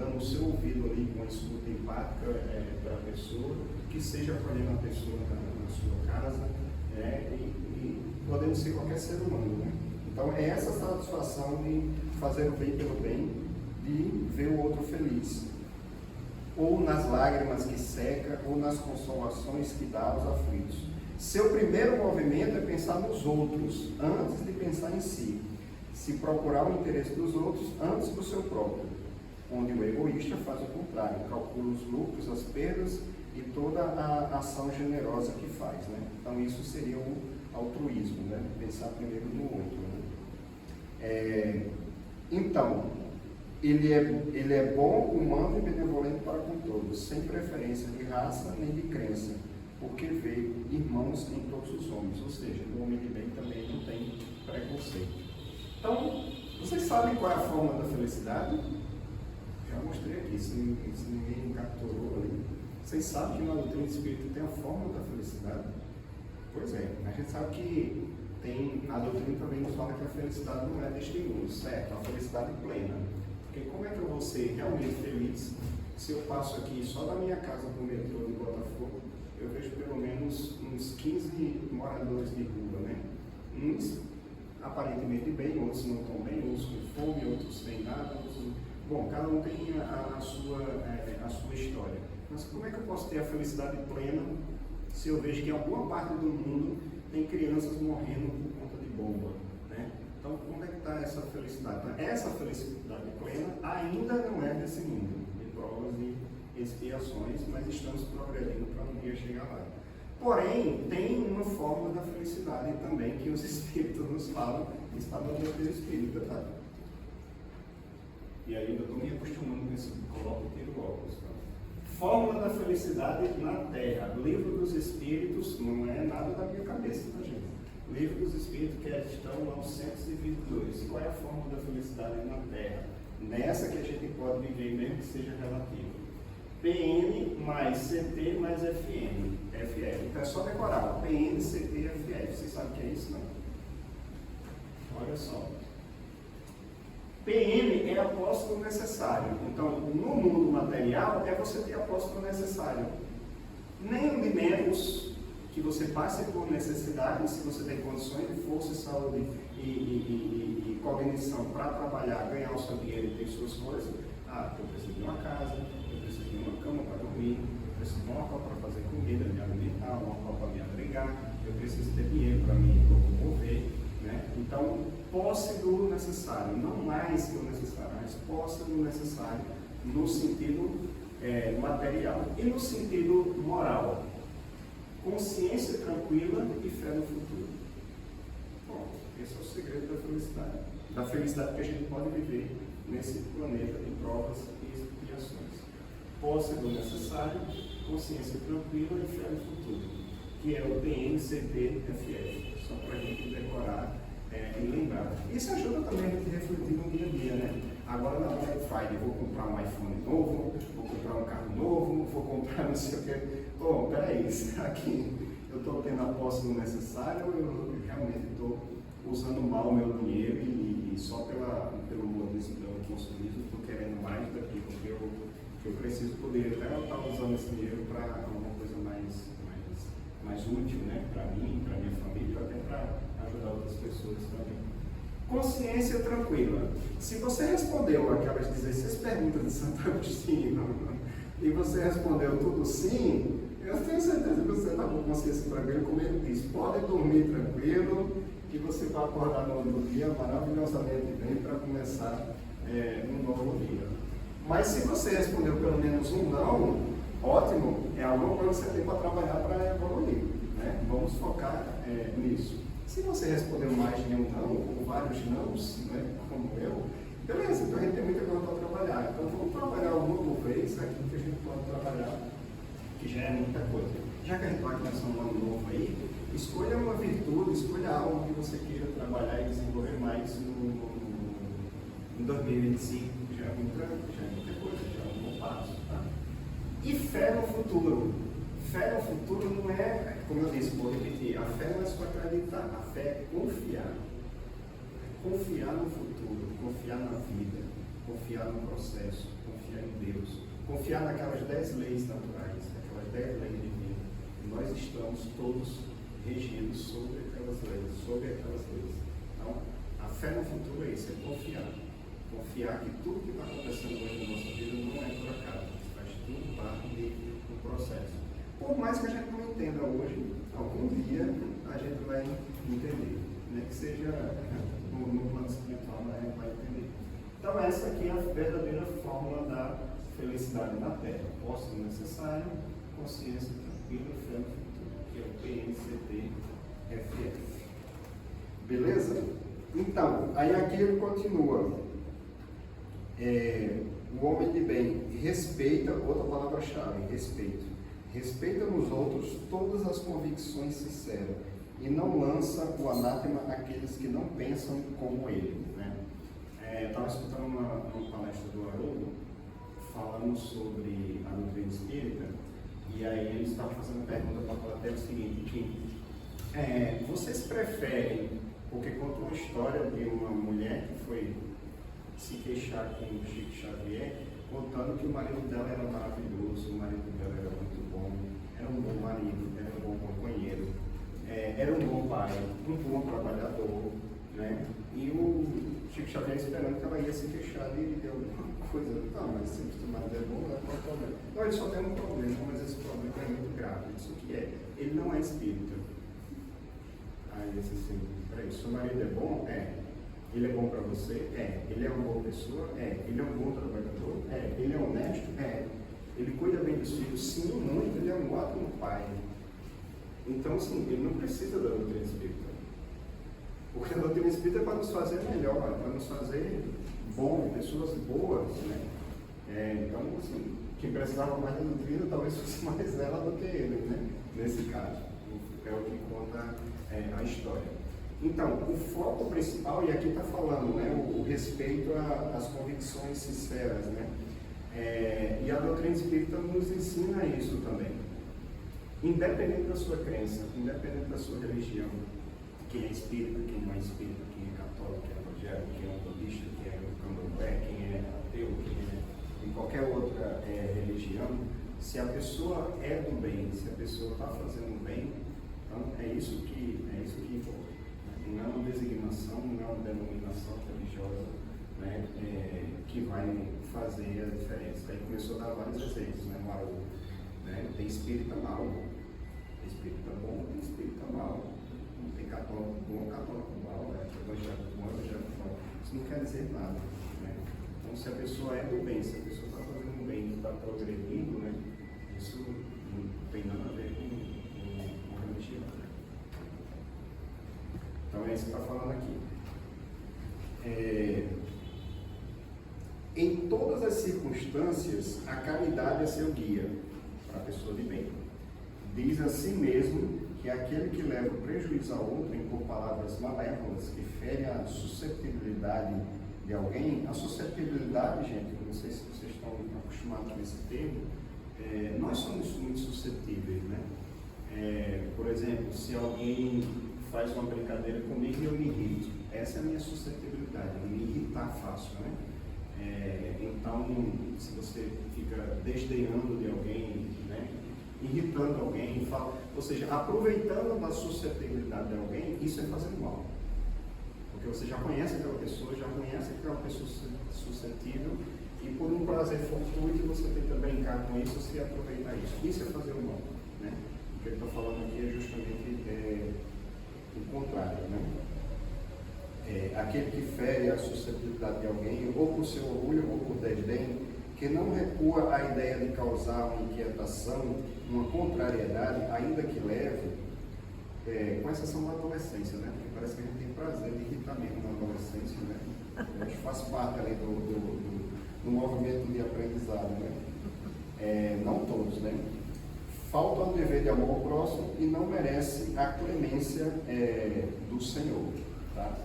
S3: dando o seu ouvido ali com uma escuta empática para a pessoa, que seja acolhendo a pessoa na sua casa, e podendo ser qualquer ser humano, né? Então é essa satisfação de fazer o bem pelo bem, de ver o outro feliz, ou nas lágrimas que seca, ou nas consolações que dá aos aflitos. Seu primeiro movimento é pensar nos outros, antes de pensar em si. Se procurar o interesse dos outros antes do seu próprio, onde o egoísta faz o contrário, calcula os lucros, as perdas e toda a ação generosa que faz, né? Então isso seria o altruísmo, né? Pensar primeiro no outro, né? Então, ele é bom, humano e benevolente para com todos, sem preferência de raça nem de crença, porque vê irmãos em todos os homens, ou seja, o homem de bem também não tem preconceito. Então, vocês sabem qual é a forma da felicidade? Já mostrei aqui, se ninguém capturou ali. Vocês sabem que na doutrina do Espírito tem a forma da felicidade? Pois é, a gente sabe que a doutrina também nos fala que a felicidade não é deste mundo, certo? A felicidade plena. Porque como é que eu vou ser realmente feliz se eu passo aqui só da minha casa para o metrô de Botafogo, eu vejo pelo menos uns 15 moradores de rua, né? Uns aparentemente bem, outros não estão bem, outros com fome, outros sem nada, outros... Bom, cada um tem a sua história. Mas como é que eu posso ter a felicidade plena se eu vejo que em alguma parte do mundo tem crianças morrendo por conta de bomba, né? Então, como é que está essa felicidade? Então, essa felicidade plena ainda não é desse mundo, de provas e expiações, mas estamos progredindo para um dia chegar lá. Porém, tem uma forma da felicidade também que os Espíritos nos falam, que está no doutrina espírita, tá? E aí eu estou me acostumando com esse coloco e tiro óculos, tá? Fórmula da felicidade na Terra. Livro dos Espíritos, não é nada da minha cabeça, tá, gente? Livro dos Espíritos, questão 922. Qual é a fórmula da felicidade na Terra? Nessa que a gente pode viver, mesmo que seja relativa. PN mais CT mais FN, FF. Então é só decorar, PN, CT e FF. Vocês sabem o que é isso, não? Olha só. PN é apóstolo necessário. Então, no mundo material, é você ter apóstolo necessário. Nem de menos que você passe por necessidade, se você tem condições de força, saúde e cognição para trabalhar, ganhar o seu dinheiro e ter suas coisas. Eu preciso de uma casa, eu preciso de uma cama para dormir, eu preciso de uma copa para fazer comida, me alimentar, uma copa para me abrigar, eu preciso ter dinheiro para me locomover, né? Então, posse do necessário, não mais que o necessário, mas posse do necessário no sentido material. E no sentido moral, consciência tranquila e fé no futuro. Bom, esse é o segredo da felicidade que a gente pode viver nesse planeta de provas e expiações. Posse do necessário, consciência tranquila e fé no futuro, que é o PNCT-FF, só para a gente decorar e lembrar. Isso ajuda também a gente refletir no dia a dia, né? Agora na Black Friday, vou comprar um iPhone novo, vou comprar um carro novo, vou comprar não sei o que. Bom, peraí, será que eu estou tendo a posse do necessário ou eu realmente estou usando mal o meu dinheiro e só pelo modismo, pelo consumismo, estou querendo mais daquilo que eu preciso poder até estar usando esse dinheiro para alguma coisa mais útil, né? Para mim, para minha família, até para ajudar outras pessoas também. Consciência tranquila. Se você respondeu aquelas 16 perguntas de Santo Agostinho e você respondeu tudo sim, eu tenho certeza que você está com consciência tranquila, como ele diz, pode dormir tranquilo, que você vai acordar no outro dia maravilhosamente bem para começar um novo dia. Mas se você respondeu pelo menos um não, ótimo, é alguma coisa que você tem para trabalhar para evoluir, né? Vamos focar nisso. Se você respondeu mais de um não, ou vários nãos, né, como eu, beleza, então a gente tem muita coisa para trabalhar. Então vamos trabalhar uma por vez aquilo que a gente pode trabalhar, que já é muita coisa. Já que a gente vai começar um ano novo aí, escolha uma virtude, escolha algo que você queira trabalhar e desenvolver mais em 2025. Já é muita coisa, já é um bom passo. Tá? E fé no futuro. Fé no futuro não é, como eu disse, vou repetir, a fé não é só acreditar, a fé é confiar. Confiar no futuro, confiar na vida, confiar no processo, confiar em Deus, confiar naquelas 10 leis naturais, aquelas 10 leis divinas. E nós estamos todos regidos sobre aquelas leis. Então, a fé no futuro é isso, é confiar. Confiar que tudo que está acontecendo hoje na nossa vida não é por acaso, faz tudo parte do processo. Por mais que a gente não entenda hoje, algum dia a gente vai entender, né? Que seja no plano espiritual, a gente vai entender. Então essa aqui é a verdadeira fórmula da felicidade na Terra. Posse necessário, consciência tranquila, fé no futuro, que é o PNCT-FF. Beleza? Então, aí aqui ele continua. O homem de bem respeita, outra palavra-chave, respeito. Respeita nos outros todas as convicções sinceras e não lança o anátema àqueles que não pensam como ele. Né? Estava escutando uma palestra do Haroldo falando sobre a doutrina espírita, e aí ele estava fazendo pergunta para a plateia o seguinte: vocês preferem, porque conta uma história de uma mulher que foi se queixar com o Chico Xavier, contando que o marido dela era maravilhoso, o marido dela era muito bom, era um bom marido, era um bom companheiro, era um bom pai, um bom trabalhador, né? E o Chico Xavier esperando que ela ia se queixar de alguma coisa. Não, mas se o marido é bom, qual é o problema? Não, ele só tem um problema, mas esse problema é muito grave. Isso que é, ele não é espírita. Aí ele disse assim: peraí, seu marido é bom? Ele é bom para você? Ele é uma boa pessoa? Ele é um bom trabalhador? Ele é honesto? Ele cuida bem dos filhos? Sim, muito. Ele é um ótimo pai. Então, assim, ele não precisa da doutrina espírita. Porque a doutrina espírita é para nos fazer melhor, é para nos fazer bom, pessoas boas, né? Então, assim, quem precisava mais da doutrina talvez fosse mais ela do que ele, né? Nesse caso. É o que conta a história. Então, o foco principal, e aqui está falando, né, o respeito às convicções sinceras, né? E a doutrina espírita nos ensina isso também. Independente da sua crença, independente da sua religião, quem é espírita, quem não é espírita, quem é católico, quem é evangélico, quem é budista, quem é candomblé, quem é ateu, quem é em qualquer outra religião, se a pessoa é do bem, se a pessoa está fazendo bem, então é isso que importa. Não é uma designação, não é uma denominação religiosa, né, que vai fazer a diferença. Aí começou a dar vários exemplos, né, Haroldo, né? Tem espírita mau, tem espírita bom, tem espírita mau, tem católico bom, católico mau, né? Evangélico bom, evangélico mau. Isso não quer dizer nada, né? Então, se a pessoa é do bem, se a pessoa está fazendo bem, está progredindo, né, isso não tem nada a ver com religião. Então é isso que está falando aqui. Em todas as circunstâncias, a caridade é seu guia para a pessoa de bem. Diz a si mesmo que aquele que leva prejuízo ao outro por palavras malévolas que ferem a suscetibilidade de alguém, a suscetibilidade, gente, não sei se vocês estão acostumados com esse termo, nós somos muito suscetíveis, né? Por exemplo, se alguém faz uma brincadeira comigo e eu me irrito. Essa é a minha suscetibilidade, me irritar fácil, né? Então, se você fica desdenhando de alguém, né? Irritando alguém, ou seja, aproveitando da suscetibilidade de alguém, isso é fazendo mal. Porque você já conhece aquela pessoa suscetível, e por um prazer fortuito você tenta brincar com isso, você aproveitar isso. Isso é fazer o mal, né? O que ele está falando aqui é justamente o contrário, né? Aquele que fere a suscetibilidade de alguém, ou por seu orgulho ou por desdém, que não recua à ideia de causar uma inquietação, uma contrariedade, ainda que leve, com exceção da adolescência, né? Porque parece que a gente tem prazer de irritar mesmo na adolescência, né? Acho que faz parte ali do movimento de aprendizado, né? Não todos, né? Falta ao dever de amor ao próximo e não merece a clemência do Senhor, tá?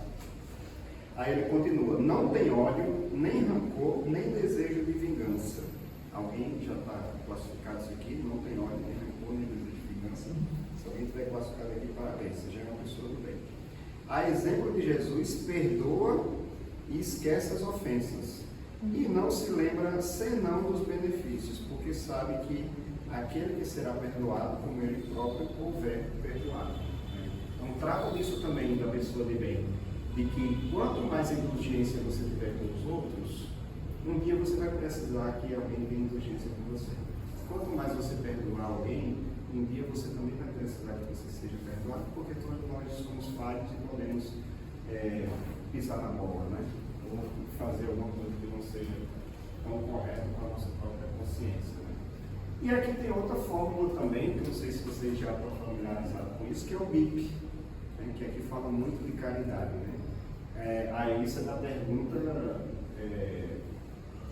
S3: Aí ele continua: não tem ódio, nem rancor, nem desejo de vingança. Alguém já está classificado isso aqui? Não tem ódio, nem rancor, nem desejo de vingança. Se alguém tiver classificado aqui, parabéns, você já é uma pessoa do bem. A exemplo de Jesus, perdoa e esquece as ofensas. E não se lembra senão dos benefícios, porque sabe que aquele que será perdoado, como ele próprio houver perdoado. Então, trata disso também da pessoa de bem, de que quanto mais indulgência você tiver com os outros, um dia você vai precisar que alguém tenha indulgência com você. Quanto mais você perdoar alguém, um dia você também vai precisar que você seja perdoado, porque todos nós somos falhos e podemos pisar na bola, né? Ou fazer alguma coisa que não seja tão correta com a nossa própria consciência. Né? E aqui tem outra fórmula também, que eu não sei se vocês já estão familiarizados com isso, que é o BIP, né? Que aqui fala muito de caridade. Né? Aí isso é da pergunta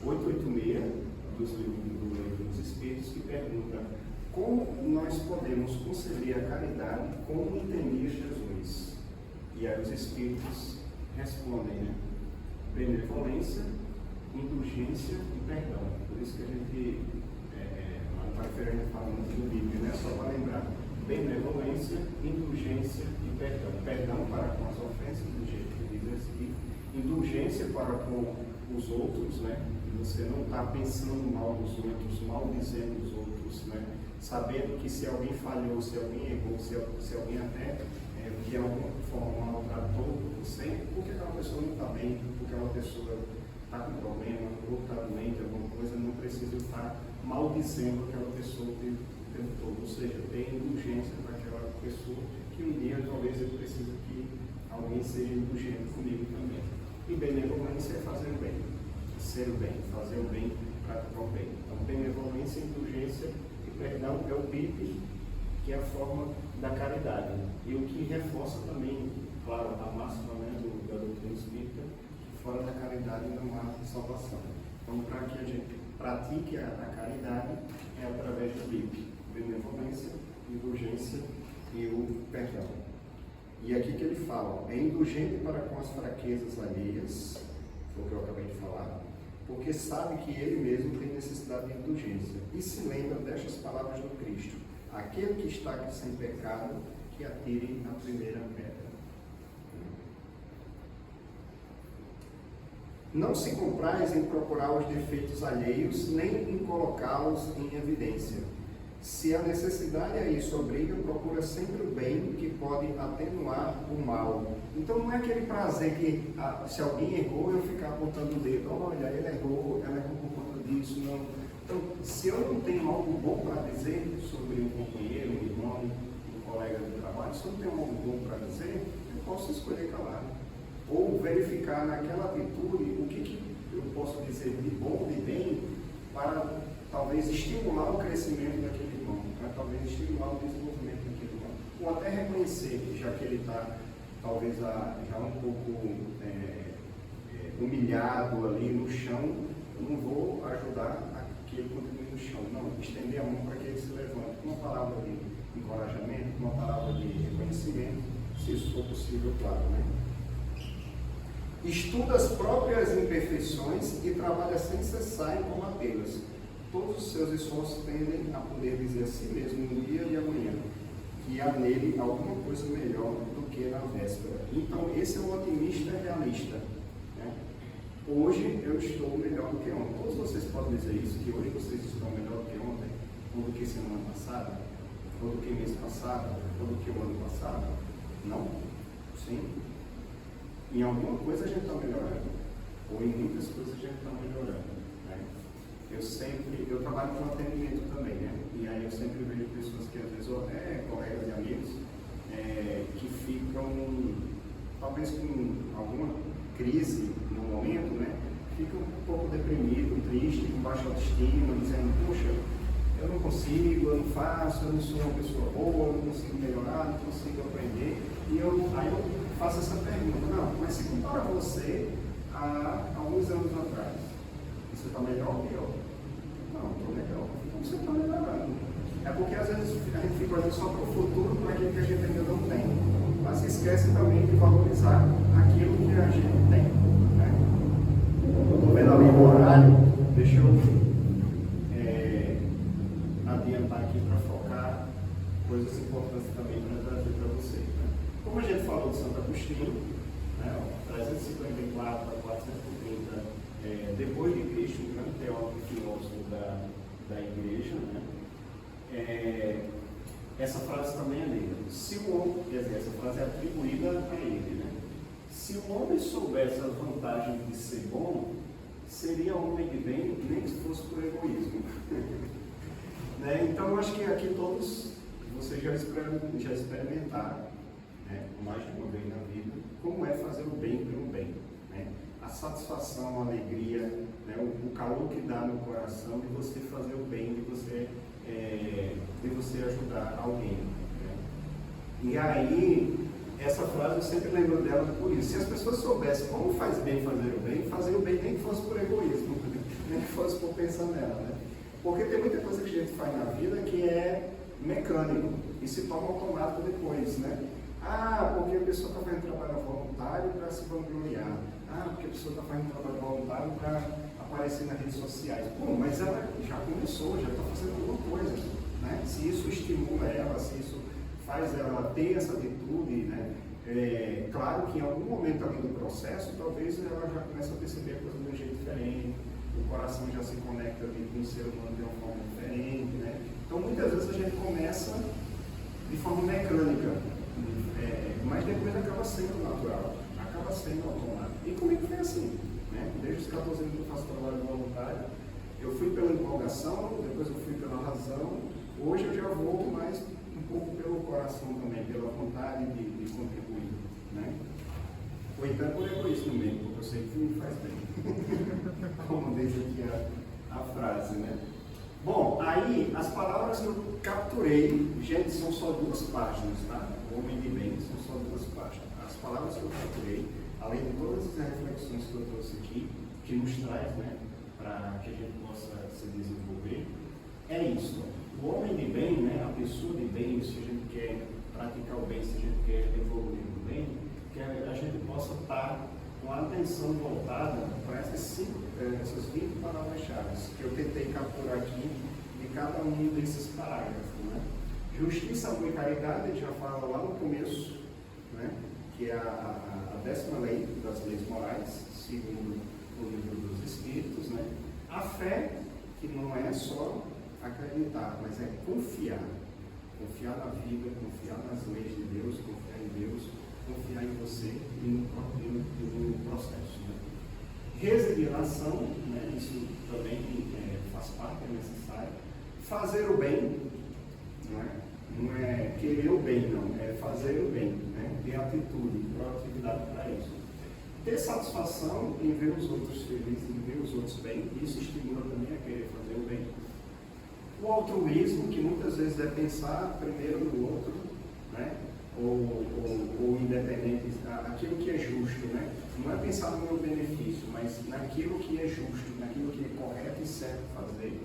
S3: 886 dos livros do Livro dos Espíritos, que pergunta como nós podemos conceber a caridade como entendia Jesus. E aí os Espíritos respondem, né? Benevolência, indulgência e perdão. Por isso que a gente, lá no Pai Ferreira, fala muito no livro, né? Só para lembrar: benevolência, indulgência e perdão. Perdão para com as ofensas, do jeito que diz aqui. Indulgência para com os outros, né? Você não está pensando mal dos outros, maldizendo os outros, né? Sabendo que se alguém falhou, se alguém errou, se alguém até de alguma forma maltratou você, porque aquela pessoa não está bem, porque aquela pessoa está com problema, ou está doente, alguma coisa, não precisa estar maldizendo aquela pessoa o tempo todo. Ou seja, ter indulgência para aquela pessoa, que um dia talvez eu precise que alguém seja indulgente comigo também. E benevolência é fazer o bem, ser o bem, fazer o bem, praticar o bem. Então, benevolência, indulgência e perdão é o BIP, que é a forma da caridade. E o que reforça também, claro, a máxima, né, da doutrina espírita, que fora da caridade não há salvação. Então, para que a gente pratique a caridade, é através do BIP, benevolência, indulgência e o perdão. E aqui que ele fala: é indulgente para com as fraquezas alheias, foi o que eu acabei de falar, porque sabe que ele mesmo tem necessidade de indulgência, e se lembra destas palavras do Cristo: aquele que está aqui sem pecado, que atire a primeira pedra. Não se compraz em procurar os defeitos alheios, nem em colocá-los em evidência. Se a necessidade a isso obriga, procura sempre o bem, que pode atenuar o mal. Então não é aquele prazer que, se alguém errou, eu ficar apontando o dedo: olha, ele errou, ela errou por conta disso. Não. Então, se eu não tenho algo bom para dizer sobre um companheiro, um irmão, um colega de trabalho, se eu não tenho algo bom para dizer, eu posso escolher calar. Ou verificar naquela atitude o que eu posso dizer de bom, de bem, para talvez estimular o crescimento daquele irmão, para talvez estimular o desenvolvimento daquele irmão. Ou até reconhecer que, já que ele está talvez já um pouco humilhado ali no chão, eu não vou ajudar a que ele continue no chão. Não, estender a mão para que ele se levante, com uma palavra de encorajamento, com uma palavra de reconhecimento, se isso for possível, claro, né? Estuda as próprias imperfeições e trabalha sem cessar em combatê-las. Todos os seus esforços tendem a poder dizer a si mesmo no dia de amanhã que há nele alguma coisa melhor do que na véspera. Então, esse é um otimista realista. Né? Hoje eu estou melhor do que ontem. Todos vocês podem dizer isso, que hoje vocês estão melhor do que ontem, ou do que semana passada, ou do que mês passado, ou do que o ano passado? Não? Sim? Em alguma coisa a gente está melhorando, ou em muitas coisas a gente está melhorando. Né? Eu trabalho com atendimento também, né? E aí eu sempre vejo pessoas que às vezes, colegas e amigos, que ficam, talvez com alguma crise no momento, né? Ficam um pouco deprimido, triste, com baixa autoestima, dizendo: puxa, eu não consigo, eu não faço, eu não sou uma pessoa boa, eu não consigo melhorar, não consigo aprender. E aí eu faço essa pergunta: não, mas se compara você há alguns anos atrás, você está melhor ou pior? Não, estou melhor. Então você está melhorando. É porque às vezes a gente fica olhando só para o futuro, para aquilo que a gente ainda não tem, mas se esquece também de valorizar aquilo que a gente tem. Né? Estou vendo ali o horário, deixa eu adiantar aqui para focar coisas importantes também para trazer para vocês. Né? Como a gente falou de Santo Agostinho, né, 354 a 430 depois de Cristo, um grande teólogo e filósofo da igreja, né? Essa frase também é dele. Se o homem, quer dizer, essa frase é atribuída a ele, né? Se o homem soubesse as vantagens de ser bom, seria homem de bem, nem que fosse por egoísmo. Né? Então, eu acho que aqui todos vocês já experimentaram, né, mais de uma vez na vida, como é fazer o bem pelo bem. Né? A satisfação, a alegria, né, o calor que dá no coração de você fazer o bem, de você ajudar alguém. Né? E aí, essa frase eu sempre lembro dela por isso. Se as pessoas soubessem como faz bem fazer o bem nem que fosse por egoísmo, nem que fosse por pensar nela. Né? Porque tem muita coisa que a gente faz na vida que é mecânico e se torna automático depois, né? Ah, porque a pessoa está fazendo trabalho voluntário para se vangloriar. Ah, porque a pessoa está fazendo trabalho voluntário para aparecer nas redes sociais. Bom, mas ela já começou, já está fazendo alguma coisa, né? Se isso estimula ela, se isso faz ela ter essa atitude, né? Claro que em algum momento ali do processo, talvez ela já comece a perceber a coisa de um jeito diferente, o coração já se conecta ali com o ser humano de uma forma diferente, né? Então, muitas vezes a gente começa de forma mecânica, mas depois acaba sendo natural, acaba sendo automático. E comigo foi assim, né? Desde os 14 anos que eu faço trabalho voluntário, eu fui pela empolgação, depois eu fui pela razão, hoje eu já vou mais um pouco pelo coração também, pela vontade de contribuir, né? Ou então por egoísmo mesmo, porque eu sei que me faz bem. Como diz aqui a frase, né? Bom, aí as palavras que eu capturei, gente, são só 2 páginas, tá? O Homem de Bem são só 2 páginas. As palavras que eu capturei, além de todas as reflexões que eu trouxe aqui, que nos traz, né, para que a gente possa se desenvolver, é isso. O homem de bem, né, a pessoa de bem, se a gente quer praticar o bem, se a gente quer evoluir no bem, que a gente possa estar com a atenção voltada para essas 20 palavras-chave que eu tentei capturar aqui de cada um desses parágrafos. Né? Justiça, amor e caridade, ele já fala lá no começo, né? Que é a 10ª lei das leis morais, segundo o livro dos Espíritos. Né? A fé, que não é só acreditar, mas é confiar. Confiar na vida, confiar nas leis de Deus, confiar em Deus, confiar em você e no processo. Né? Resignação, né? Isso também faz parte, é necessário. Fazer o bem, não é querer o bem, não, é fazer o bem, né? Ter atitude, proatividade para isso. Ter satisfação em ver os outros felizes, em ver os outros bem, isso estimula também a querer fazer o bem. O altruísmo, que muitas vezes é pensar primeiro no outro, né? Ou independente, aquilo que é justo, né? Não é pensar no meu benefício, mas naquilo que é justo, naquilo que é correto e certo fazer,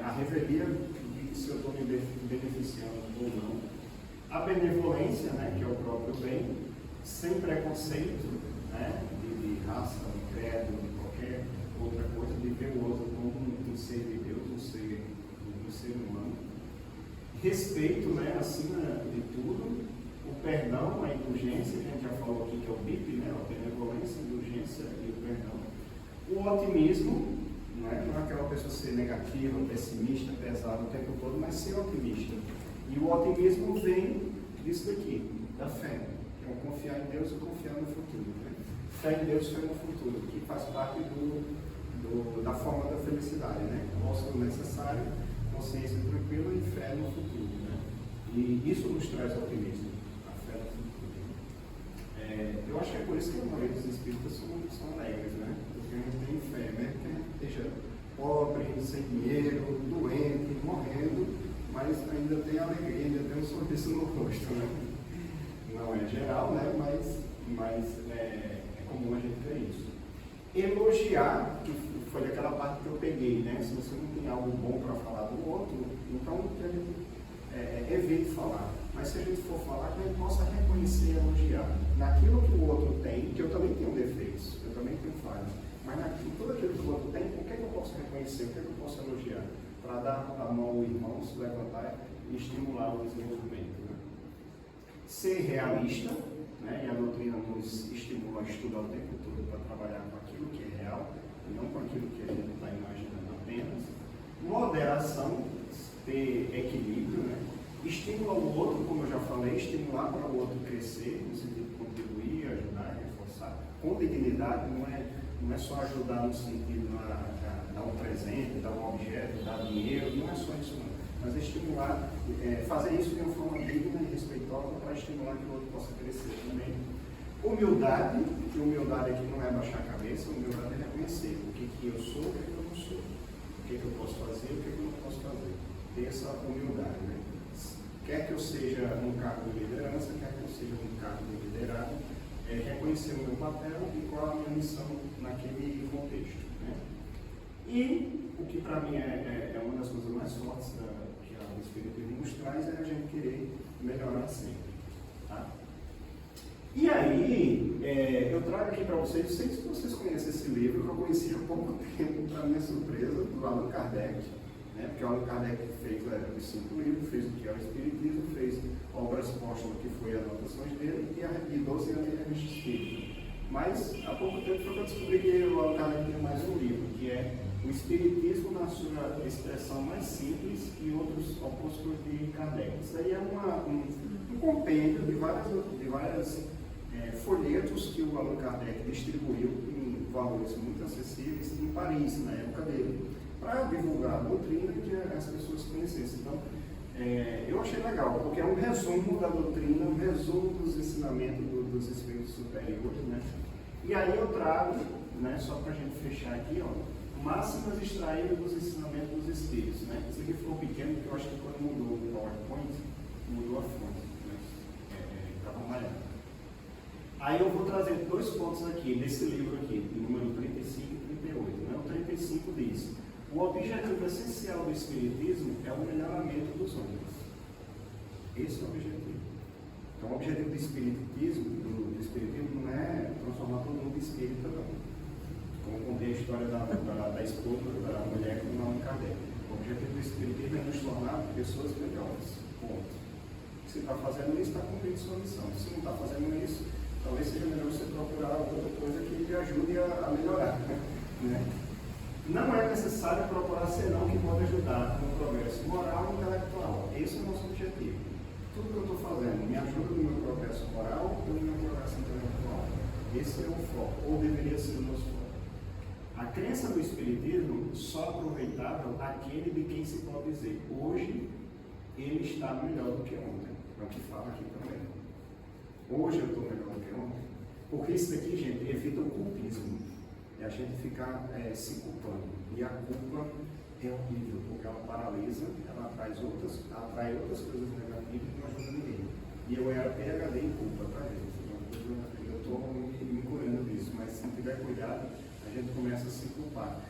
S3: a revelia de se eu estou me beneficiando ou não. A benevolência, né, que é o próprio bem, sem preconceito, né, de raça, de credo, de qualquer outra coisa, de ver o outro como um ser de Deus, um ser humano. Respeito, né, acima de tudo. O perdão, a indulgência, a gente já falou aqui que é o BIP, né? A benevolência, a indulgência e o perdão. O otimismo, não é aquela pessoa ser negativa, pessimista, pesada o tempo todo, mas ser otimista. E o otimismo vem disso daqui, da fé, que é confiar em Deus e confiar no futuro. Né? Fé em Deus, fé no futuro, que faz parte da forma da felicidade, né? Ócio necessário, consciência tranquila e fé no futuro. Né? E isso nos traz otimismo. Eu acho que é por isso que a maioria dos espíritas são alegres, né? Porque a gente tem fé, né? Que a gente esteja pobre, sem dinheiro, doente, morrendo, mas ainda tem alegria, ainda tem um sorriso no rosto, né? Não é geral, né? Mas é comum a gente ter isso. Elogiar, que foi aquela parte que eu peguei, né? Se você não tem algo bom para falar do outro, então que a gente evite falar. Mas se a gente for falar, que a gente possa reconhecer e elogiar naquilo que o outro tem, que eu também tenho defeitos, eu também tenho falhas, mas naquilo, tudo aquilo que o outro tem, o que é que eu posso reconhecer, o que é que eu posso elogiar, para dar a mão ao irmão, se levantar e estimular o desenvolvimento. Né? Ser realista, né? E a doutrina nos estimula a estudar o tempo todo para trabalhar com aquilo que é real e não com aquilo que a gente está imaginando apenas. Moderação, ter equilíbrio, né? Estimula o outro, como eu já falei, estimular para o outro crescer, no sentido de contribuir, ajudar, reforçar, com dignidade, não é só ajudar no sentido de dar um presente, dar um objeto, dar dinheiro, não é só isso não. Mas estimular, fazer isso de uma forma digna e respeitosa para estimular que o outro possa crescer também. Humildade, que humildade aqui não é baixar a cabeça, humildade é reconhecer o que eu sou, o que eu não sou, o que eu posso fazer, o que eu não posso fazer. Ter essa humildade, né? Quer que eu seja um cargo de liderança, quer que eu seja um cargo de liderado, reconhecer o meu papel e qual a minha missão naquele contexto, né? E o que para mim é uma das coisas mais fortes que o Espiritismo nos traz é a gente querer melhorar sempre. Tá? E aí, eu trago aqui para vocês, não sei se vocês conhecem esse livro, que eu conheci há pouco tempo, para minha surpresa, do Allan Kardec, né? Porque o Allan Kardec fez os 5 livros, fez o que é o Espiritismo, fez Obras Póstumas, que foi as anotações dele, e 12 anos de Revista Espírita. Mas, há pouco tempo foi que eu descobri que o Allan Kardec tem mais um livro, que é o Espiritismo na sua expressão mais simples e outros opúsculos de Kardec. Isso aí é um compêndio de várias folhetos que o Allan Kardec distribuiu em valores muito acessíveis em Paris, na época dele, para divulgar a doutrina e que as pessoas conhecessem. Então, eu achei legal, porque é um resumo da doutrina, um resumo dos ensinamentos dos espíritos superiores, né? E aí eu trago, né, só para a gente fechar aqui, ó, máximas extraídas dos ensinamentos dos espíritos, né? Isso aqui ficou pequeno, porque eu acho que quando mudou o PowerPoint, mudou a fonte, né? Estava malhado. Aí eu vou trazer 2 pontos aqui, nesse livro aqui, número 35 e 38. Né? O 35 diz: o objetivo essencial do Espiritismo é o melhoramento dos homens. Esse é o objetivo. Então, o objetivo do Espiritismo não é transformar todo mundo em espírita, não. Como contei a história da esposa, da mulher com o Allan Kardec. O objetivo do Espiritismo é nos tornar pessoas melhores. Ponto. Se está fazendo isso, está cumprindo sua missão. Se não está fazendo isso, talvez seja melhor você procurar outra coisa que lhe ajude a melhorar. Né? Não é necessário procurar senão que pode ajudar no progresso moral e intelectual. Esse é o nosso objetivo. Tudo que eu estou fazendo me ajuda no meu progresso moral ou no meu progresso intelectual. Esse é o foco, ou deveria ser o nosso foco. A crença do Espiritismo só aproveitável aquele de quem se pode dizer: hoje ele está melhor do que ontem. É o que fala aqui também. Hoje eu estou melhor do que ontem. Porque isso daqui, gente, evita o culpismo. É a gente ficar se culpando. E a culpa é horrível, porque ela paralisa, ela atrai outras coisas negativas e não ajuda ninguém. E eu era PhD em culpa, tá, gente? Eu estou me curando disso, mas se não tiver cuidado, a gente começa a se culpar.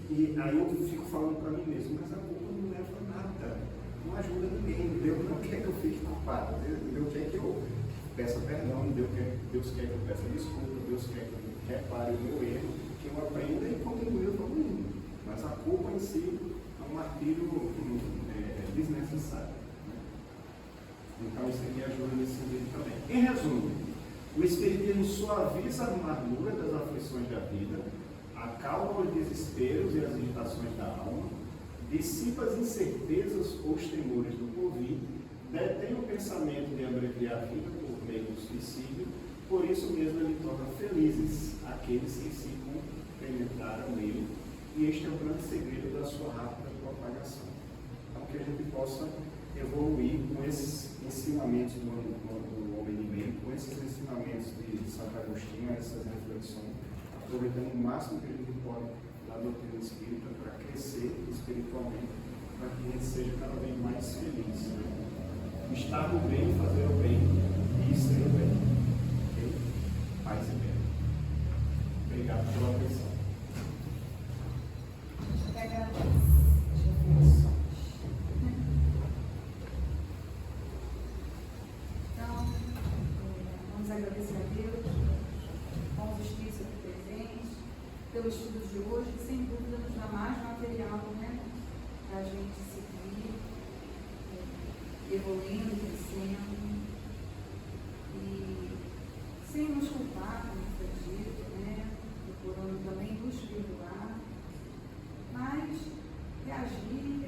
S3: E aí eu fico falando para mim mesmo: mas a culpa não leva a nada, não ajuda ninguém. Deus não quer que eu fique culpado, Deus quer que eu peça perdão, Deus quer que eu peça desculpa, Deus quer que eu repare o meu erro, que eu aprenda e continue evoluindo. Mas a culpa em si é um martírio desnecessário. Né? Então isso aqui ajuda nesse sentido também. Em resumo, o Espiritismo suaviza a amargura das aflições da vida, acalma os desesperos e as agitações da alma, dissipa as incertezas ou os temores do porvir, detém o pensamento de abreviar a vida por meio do suicídio, por isso mesmo ele torna felizes aqueles que se penetraram nele, e este é o grande segredo da sua rápida propagação. Então, que a gente possa evoluir com esses ensinamentos do homem de bem, com esses ensinamentos de Santo Agostinho, essas reflexões, aproveitando o máximo que a gente pode da doutrina espírita para crescer espiritualmente, para que a gente seja cada vez mais feliz. Né? Estar no bem, fazer o bem e ser o bem. Ok? Paz e bem. Obrigado pela atenção.
S1: Então, vamos agradecer a Deus, com os espíritos aqui presentes, pelo estudo de hoje, que sem dúvida nos dá mais material, né, para a gente seguir, evoluindo, crescendo. E nos culpar, como foi dito, né? Procurando também nos perdoar, mas reagir